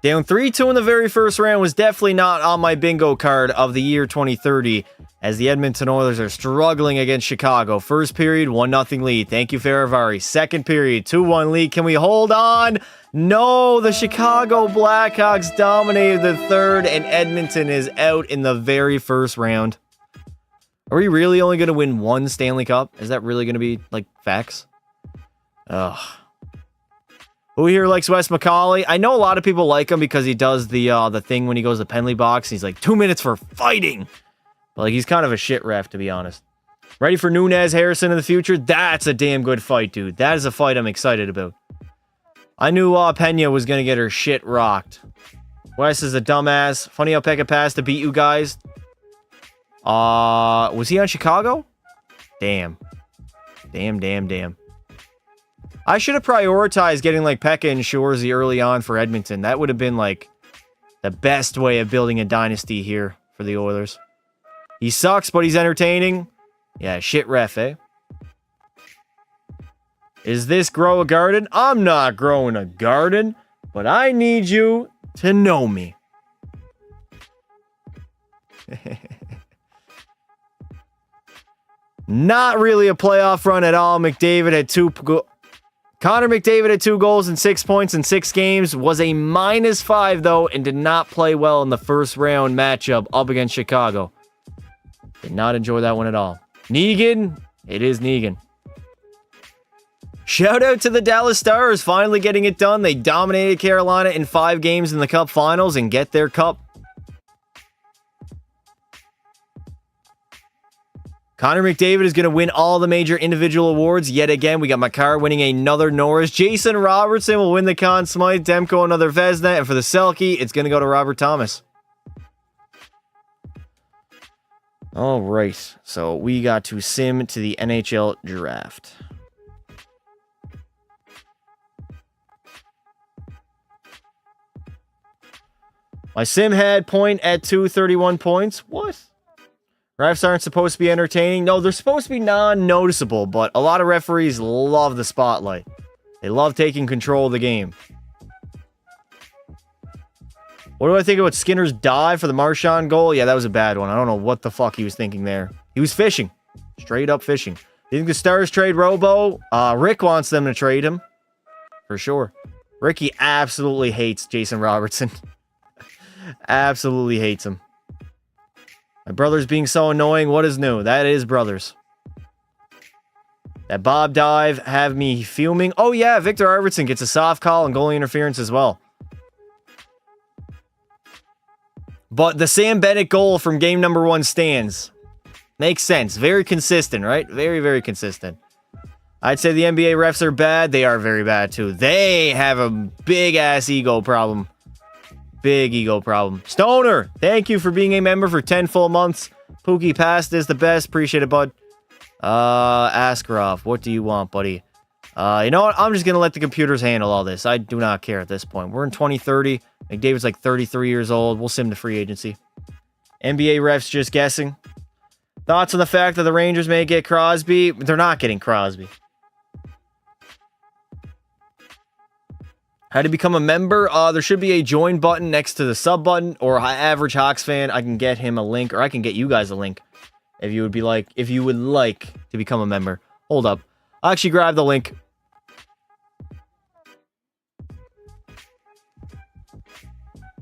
Down 3-2 in the very first round was definitely not on my bingo card of the year 2030, as the Edmonton Oilers are struggling against Chicago. First period, 1-0 lead. Thank you, Faravari. Second period, 2-1 lead. Can we hold on? No, the Chicago Blackhawks dominated the third, and Edmonton is out in the very first round. Are we really only going to win 1 Stanley Cup? Is that really going to be, like, facts? Ugh. Who here likes Wes McCauley? I know a lot of people like him because he does the thing when he goes to the penalty box. He's like, 2 minutes for fighting. But like, he's kind of a shit ref, to be honest. Ready for Nunez Harrison in the future? That's a damn good fight, dude. That is a fight I'm excited about. I knew Pena was going to get her shit rocked. Wes is a dumbass. Funny how Pekka passed to beat you guys. Was he on Chicago? Damn. Damn. I should have prioritized getting like Pekka and Shoresy early on for Edmonton. That would have been like the best way of building a dynasty here for the Oilers. He sucks, but he's entertaining. Yeah, shit ref, eh? Is this grow a garden? I'm not growing a garden, but I need you to know me. Not really a playoff run at all. Connor McDavid had 2 goals and 6 points in 6 games, was a -5 though, and did not play well in the first round matchup up against Chicago. Did not enjoy that one at all. Negan, it is Negan. Shout out to the Dallas Stars, finally getting it done. They dominated Carolina in 5 games in the Cup Finals and get their cup. Connor McDavid is going to win all the major individual awards yet again. We got Makar winning another Norris. Jason Robertson will win the Conn Smythe. Demko another Vezina. And for the Selke, it's going to go to Robert Thomas. All right. So we got to sim to the NHL draft. My sim had point at 231 points. What? Refs aren't supposed to be entertaining. No, they're supposed to be non-noticeable, but a lot of referees love the spotlight. They love taking control of the game. What do I think about Skinner's dive for the Marchand goal? Yeah, that was a bad one. I don't know what the fuck he was thinking there. He was fishing. Straight up fishing. Do you think the Stars trade Robo? Rick wants them to trade him. For sure. Ricky absolutely hates Jason Robertson. Absolutely hates him. My brother's being so annoying. What is new? That is brothers. That Bob dive have me fuming. Oh yeah, Victor Arvidsson gets a soft call and goalie interference as well. But the Sam Bennett goal from game number 1 stands. Makes sense. Very consistent, right? Very, very consistent. I'd say the NBA refs are bad. They are very bad, too. They have a big-ass ego problem. Big ego problem. Stoner, thank you for being a member for 10 full months. Pookie Past is the best. Appreciate it, bud. Askarov, what do you want, buddy? You know what? I'm just going to let the computers handle all this. I do not care at this point. We're in 2030. McDavid's like 33 years old. We'll send him to free agency. NBA refs just guessing. Thoughts on the fact that the Rangers may get Crosby? They're not getting Crosby. How to become a member? There should be a join button next to the sub button, or average Hawks fan. I can get him a link, or I can get you guys a link if you would like to become a member. Hold up. I'll actually grab the link.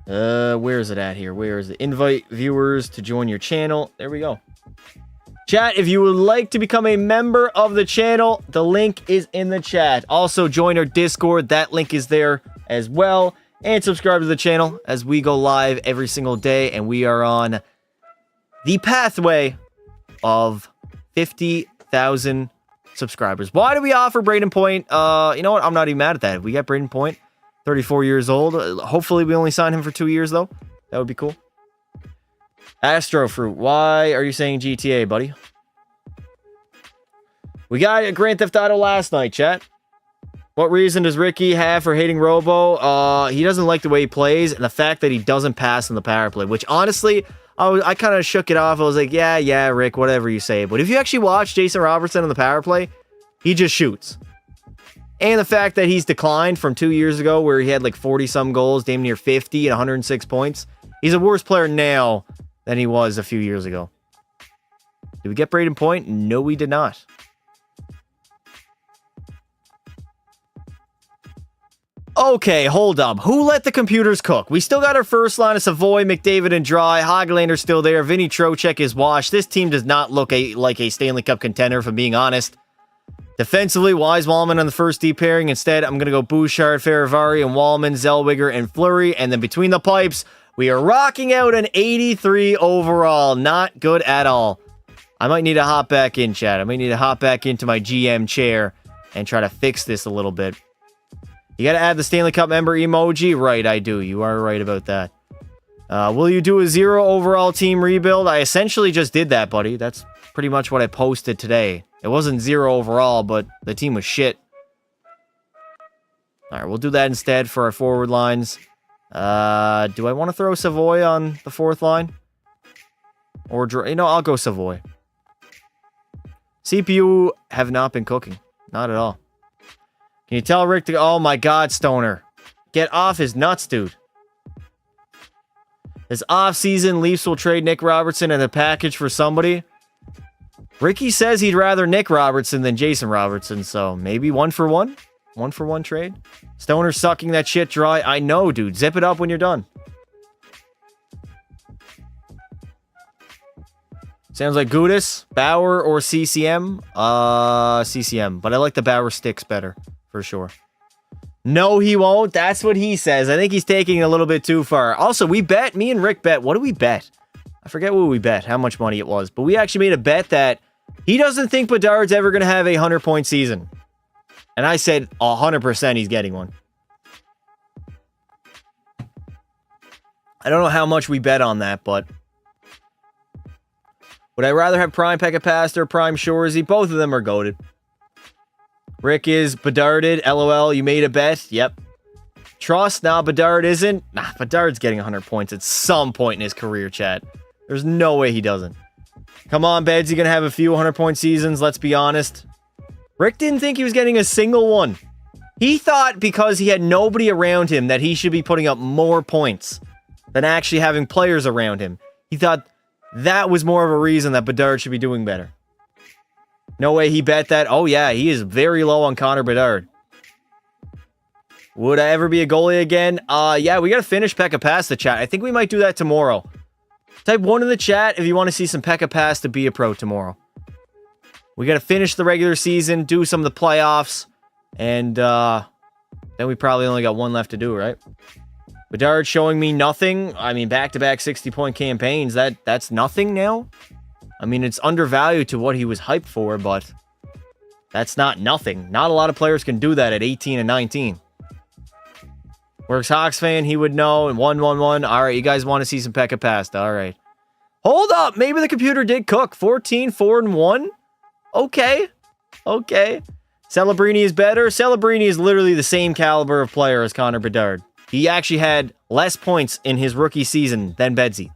Where is it at here? Where is it? Invite viewers to join your channel. There we go. Chat, if you would like to become a member of the channel, the link is in the chat. Also, join our Discord. That link is there as well. And subscribe to the channel as we go live every single day. And we are on the pathway of 50,000 subscribers. Why do we offer Braden Point? You know what? I'm not even mad at that. If we get Braden Point, 34 years old. Hopefully, we only sign him for 2 years, though. That would be cool. Astrofruit, why are you saying GTA, buddy? We got a Grand Theft Auto last night, chat. What reason does Ricky have for hating Robo? He doesn't like the way he plays and the fact that he doesn't pass in the power play, which honestly, I kind of shook it off. I was like, yeah, Rick, whatever you say. But if you actually watch Jason Robertson in the power play, he just shoots. And the fact that he's declined from 2 years ago where he had like 40-some goals, damn near 50 and 106 points. He's a worse player now than he was a few years ago. Did we get Braden Point? No, we did not. Okay, hold up. Who let the computers cook? We still got our first line of Savoy, McDavid, and Dry. Hoglander's still there. Vinny Trocheck is washed. This team does not look like a Stanley Cup contender, if I'm being honest. Defensively, Wise Wallman on the first D pairing. Instead, I'm going to go Bouchard, Ferravari, and Wallman, Zellweger, and Fleury. And then between the pipes, we are rocking out an 83 overall. Not good at all. I might need to hop back in, chat. I might need to hop back into my GM chair and try to fix this a little bit. You got to add the Stanley Cup member emoji? Right, I do. You are right about that. Will you do a 0 overall team rebuild? I essentially just did that, buddy. That's pretty much what I posted today. It wasn't 0 overall, but the team was shit. All right, we'll do that instead for our forward lines. Do I want to throw Savoy on the fourth line? Or, I'll go Savoy. CPU have not been cooking. Not at all. Can you tell Rick to... Oh my god, Stoner. Get off his nuts, dude. This offseason, Leafs will trade Nick Robertson in a package for somebody. Ricky says he'd rather Nick Robertson than Jason Robertson, so maybe 1-for-1? 1-for-1 trade? Stoner sucking that shit dry. I know, dude. Zip it up when you're done. Sounds like Gudis, Bauer, or CCM. CCM. But I like the Bauer sticks better, for sure. No, he won't. That's what he says. I think he's taking it a little bit too far. Also, we bet. Me and Rick bet. What do we bet? I forget what we bet, how much money it was. But we actually made a bet that he doesn't think Bedard's ever going to have a 100-point season. And I said 100% he's getting one. I don't know how much we bet on that, but... Would I rather have Prime Pekka Pasta or Prime Shoresy? Both of them are goated. Rick is Bedarded. LOL, you made a bet? Yep. Trust? Nah, Bedard isn't. Nah, Bedard's getting 100 points at some point in his career, chat. There's no way he doesn't. Come on, Beds, you're going to have a few 100-point seasons, let's be honest. Rick didn't think he was getting a single one. He thought because he had nobody around him that he should be putting up more points than actually having players around him. He thought that was more of a reason that Bedard should be doing better. No way he bet that. Oh, yeah, he is very low on Connor Bedard. Would I ever be a goalie again? Yeah, we got to finish Pekka Pasta, chat. I think we might do that tomorrow. Type 1 in the chat if you want to see some Pekka Pasta be a pro tomorrow. We got to finish the regular season, do some of the playoffs, and then we probably only got one left to do, right? Bedard showing me nothing. I mean, back-to-back 60-point campaigns. That's nothing now? I mean, it's undervalued to what he was hyped for, but that's not nothing. Not a lot of players can do that at 18 and 19. Works Hawks fan, he would know. And 1-1-1. All right, you guys want to see some Pekka pasta. All right. Hold up. Maybe the computer did cook. 14, 4-1. Okay. Okay. Celebrini is better. Celebrini is literally the same caliber of player as Connor Bedard. He actually had less points in his rookie season than Bedsy.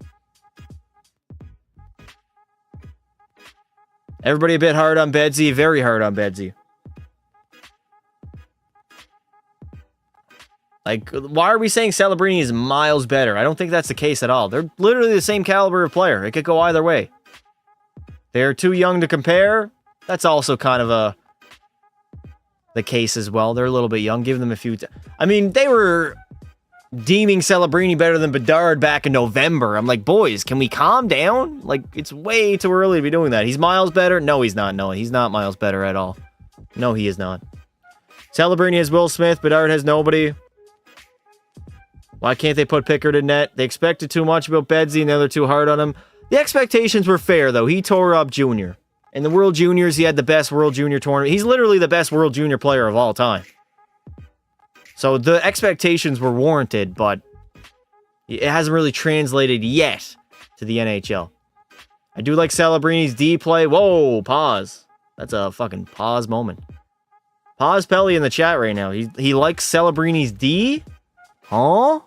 Everybody a bit hard on Bedsy. Very hard on Bedsy. Like, why are we saying Celebrini is miles better? I don't think that's the case at all. They're literally the same caliber of player. It could go either way. They're too young to compare. That's also kind of the case as well. They're a little bit young. Give them a few... I mean, they were deeming Celebrini better than Bedard back in November. I'm like, boys, can we calm down? Like, it's way too early to be doing that. He's miles better? No, he's not. No, he's not miles better at all. No, he is not. Celebrini has Will Smith. Bedard has nobody. Why can't they put Pickard in net? They expected too much about Bedsy and the other too hard on him. The expectations were fair, though. He tore up Junior. In the World Juniors, he had the best World Junior tournament. He's literally the best World Junior player of all time. So the expectations were warranted, but it hasn't really translated yet to the NHL. I do like Celebrini's D play. Whoa, pause. That's a fucking pause moment. Pause Pelly in the chat right now. He likes Celebrini's D? Huh?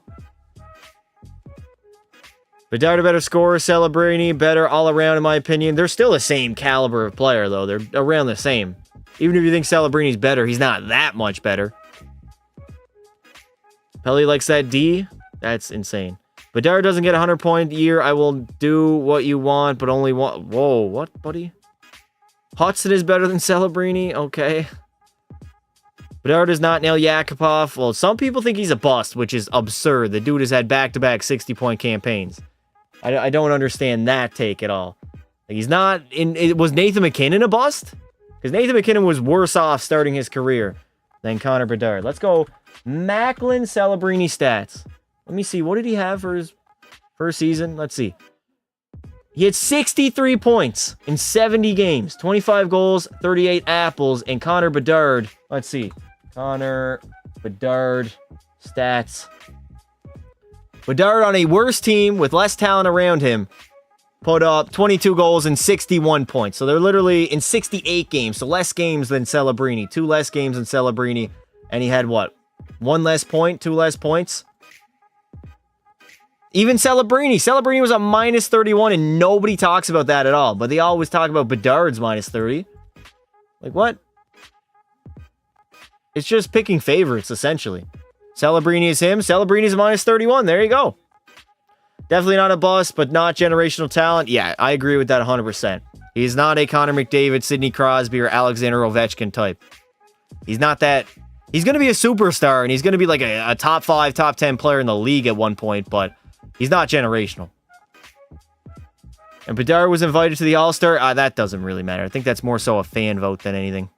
Bedard a better scorer, Celebrini better all around in my opinion. They're still the same caliber of player though. They're around the same. Even if you think Celebrini's better, he's not that much better. Pelly likes that D. That's insane. Bedard doesn't get a 100-point year. I will do what you want, but only one. Whoa, what, buddy? Hudson is better than Celebrini. Okay. Bedard is not Nail Yakupov. Well, some people think he's a bust, which is absurd. The dude has had back-to-back 60-point campaigns. I don't understand that take at all. Like, he's not in... Was Nathan McKinnon a bust? Because Nathan McKinnon was worse off starting his career than Connor Bedard. Let's go Macklin Celebrini stats. Let me see. What did he have for his first season? Let's see. He had 63 points in 70 games. 25 goals, 38 apples. And Connor Bedard... Let's see. Connor Bedard stats. Bedard on a worse team with less talent around him put up 22 goals and 61 points. So they're literally in 68 games. So less games than Celebrini. 2 less games than Celebrini. And he had what? 1 less point? 2 less points? Even Celebrini. Celebrini was a minus 31 and nobody talks about that at all. But they always talk about Bedard's minus 30. Like what? It's just picking favorites, essentially. Celebrini is him. Celebrini is minus 31. There you go. Definitely not a bust, but not generational talent. Yeah, I agree with that 100%. He's not a Connor McDavid, Sidney Crosby, or Alexander Ovechkin type. He's not that. He's going to be a superstar, and he's going to be like a top 5, top 10 player in the league at one point, but he's not generational. And Bedard was invited to the All-Star. That doesn't really matter. I think that's more so a fan vote than anything.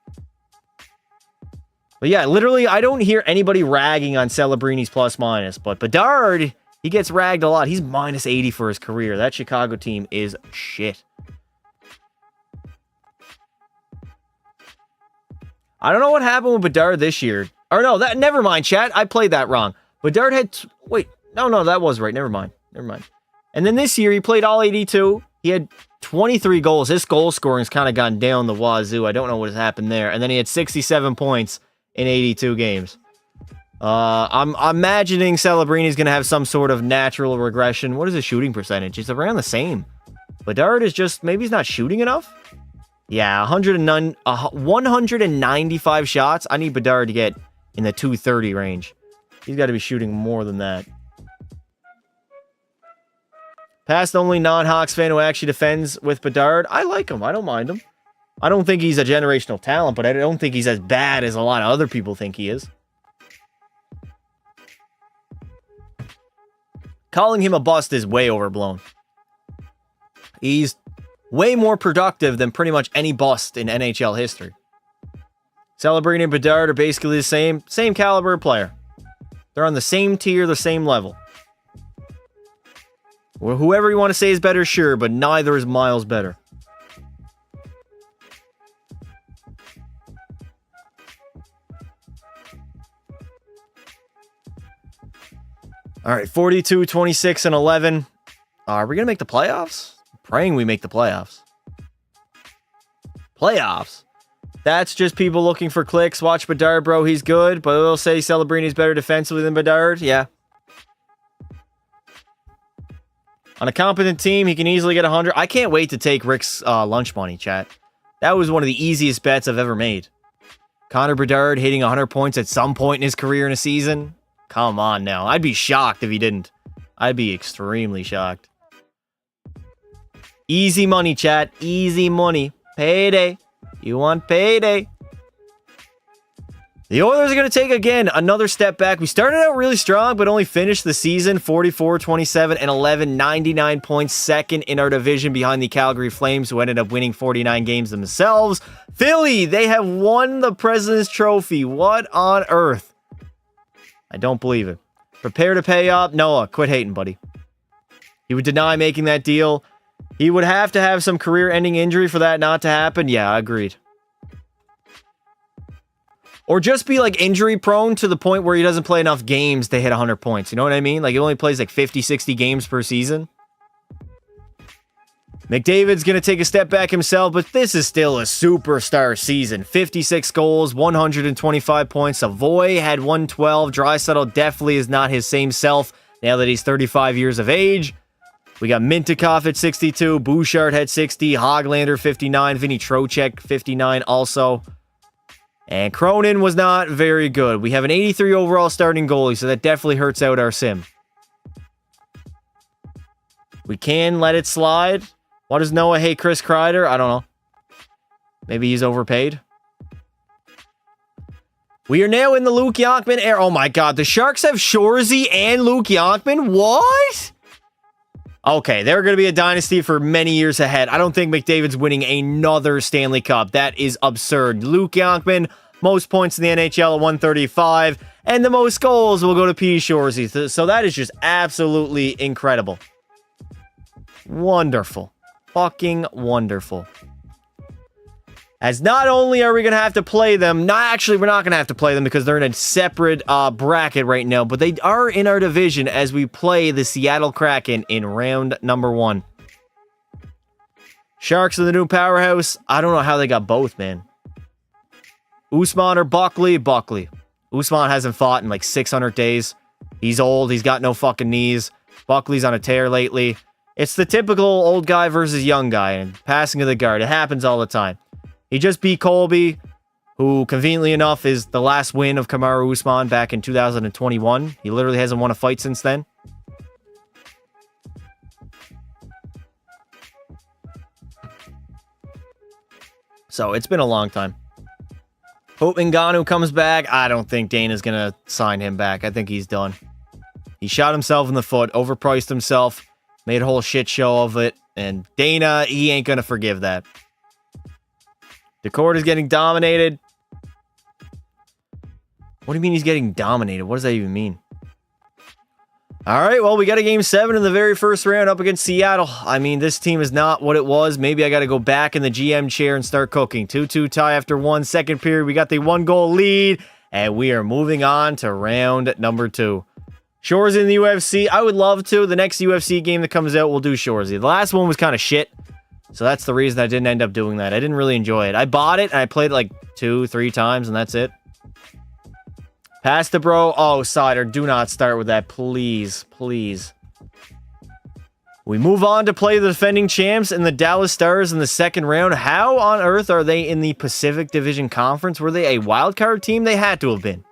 But yeah, literally, I don't hear anybody ragging on Celebrini's plus-minus. But Bedard, he gets ragged a lot. He's minus 80 for his career. That Chicago team is shit. I don't know what happened with Bedard this year. Or no, never mind, chat. I played that wrong. Bedard had... Wait, no, that was right. Never mind. And then this year, he played all 82. He had 23 goals. His goal scoring's kind of gone down the wazoo. I don't know what has happened there. And then he had 67 points in 82 games. I'm imagining Celebrini's going to have some sort of natural regression. What is his shooting percentage? It's around the same. Bedard is just... Maybe he's not shooting enough? Yeah, 195 shots. I need Bedard to get in the 230 range. He's got to be shooting more than that. Past only non-Hawks fan who actually defends with Bedard. I like him. I don't mind him. I don't think he's a generational talent, but I don't think he's as bad as a lot of other people think he is. Calling him a bust is way overblown. He's way more productive than pretty much any bust in NHL history. Celebrini and Bedard are basically the same caliber of player. They're on the same tier, the same level. Whoever you want to say is better, sure, but neither is miles better. All right, 42, 26, and 11. Are we going to make the playoffs? I'm praying we make the playoffs. Playoffs? That's just people looking for clicks. Watch Bedard, bro. He's good, but they'll say Celebrini is better defensively than Bedard. Yeah. On a competent team, he can easily get 100. I can't wait to take Rick's lunch money, chat. That was one of the easiest bets I've ever made. Connor Bedard hitting 100 points at some point in his career in a season? Come on now. I'd be shocked if he didn't. I'd be extremely shocked. Easy money, chat. Easy money. Payday. You want payday. The Oilers are going to take, again, another step back. We started out really strong, but only finished the season 44, 27, and 11, 99 points, second in our division behind the Calgary Flames, who ended up winning 49 games themselves. Philly, they have won the President's Trophy. What on earth? I don't believe it. Prepare to pay up. Noah, quit hating, buddy. He would deny making that deal. He would have to have some career-ending injury for that not to happen. Yeah, agreed. Or just be like injury prone to the point where he doesn't play enough games to hit 100 points. You know what I mean? Like he only plays like 50, 60 games per season. McDavid's going to take a step back himself, but this is still a superstar season. 56 goals, 125 points. Savoy had 112. Draisaitl definitely is not his same self now that he's 35 years of age. We got Mintyukov at 62. Bouchard had 60. Hoglander 59. Vinny Trocheck 59 also. And Cronin was not very good. We have an 83 overall starting goalie, so that definitely hurts out our sim. We can let it slide. Why does Noah hate Chris Kreider? I don't know. Maybe he's overpaid. We are now in the Luke Yonkman era. Oh my god, the Sharks have Shorzy and Luke Yonkman? What? Okay, they're going to be a dynasty for many years ahead. I don't think McDavid's winning another Stanley Cup. That is absurd. Luke Yonkman, most points in the NHL at 135, and the most goals will go to P. Shorzy. So that is just absolutely incredible. Wonderful. Fucking wonderful. As not only are we going to have to play them, we're not going to have to play them because they're in a separate bracket right now, but they are in our division as we play the Seattle Kraken in round number 1. Sharks are the new powerhouse. I don't know how they got both, man. Usman or Buckley? Buckley. Usman hasn't fought in like 600 days. He's old. He's got no fucking knees. Buckley's on a tear lately. It's the typical old guy versus young guy and passing of the guard. It happens all the time. He just beat Colby, who, conveniently enough, is the last win of Kamaru Usman back in 2021. He literally hasn't won a fight since then. So, it's been a long time. Hope Ngannou comes back. I don't think Dana's going to sign him back. I think he's done. He shot himself in the foot, overpriced himself, made a whole shit show of it, and Dana, he ain't going to forgive that. The court is getting dominated. What do you mean he's getting dominated? What does that even mean? All right, well, we got a game 7 in the very first round up against Seattle. I mean, this team is not what it was. Maybe I got to go back in the GM chair and start cooking. 2-2 tie after 1 second period. We got the 1-goal lead, and we are moving on to round number 2. Shorzy in the UFC. I would love to. The next UFC game that comes out, we'll do Shorzy. The last one was kind of shit. So that's the reason I didn't end up doing that. I didn't really enjoy it. I bought it, and I played it like 2-3 times, and that's it. Pass the bro. Oh, Cider, do not start with that. Please, please. We move on to play the defending champs and the Dallas Stars in the second round. How on earth are they in the Pacific Division Conference? Were they a wildcard team? They had to have been.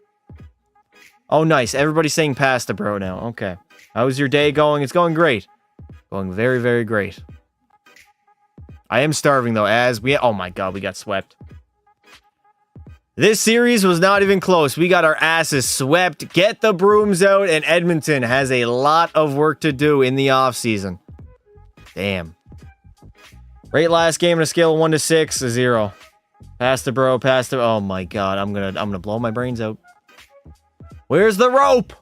Oh, nice. Everybody's saying pass the bro now. Okay. How's your day going? It's going great. Going very, very great. I am starving, though, as we... Oh, my God, we got swept. This series was not even close. We got our asses swept. Get the brooms out, and Edmonton has a lot of work to do in the offseason. Damn. Rate last game on a scale of 1 to 6, a 0. Pass the bro, pass the... Oh, my God, I'm gonna blow my brains out. Where's the rope?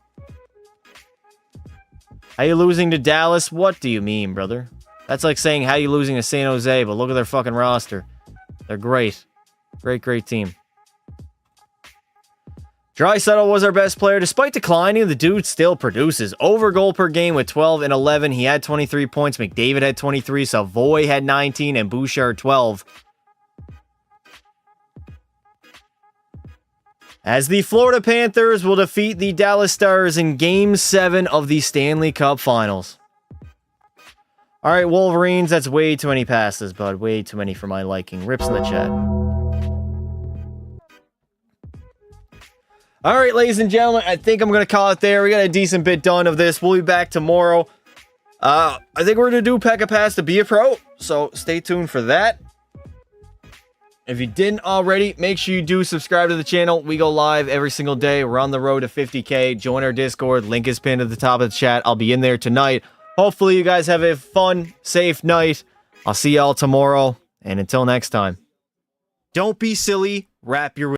How you losing to Dallas? What do you mean, brother? That's like saying, how you losing to San Jose, but look at their fucking roster. They're great. Great, great team. Draisaitl was our best player. Despite declining, the dude still produces. Over goal per game with 12 and 11. He had 23 points. McDavid had 23. Savoy had 19. And Bouchard 12. As the Florida Panthers will defeat the Dallas Stars in Game 7 of the Stanley Cup Finals. All right, Wolverines, that's way too many passes, bud. Way too many for my liking. Rips in the chat. All right, ladies and gentlemen, I think I'm going to call it there. We got a decent bit done of this. We'll be back tomorrow. I think we're going to do Pekka Pass to be a pro, so stay tuned for that. If you didn't already, make sure you do subscribe to the channel. We go live every single day. We're on the road to 50K. Join our Discord. Link is pinned at the top of the chat. I'll be in there tonight. Hopefully, you guys have a fun, safe night. I'll see y'all tomorrow, and until next time, don't be silly. Wrap your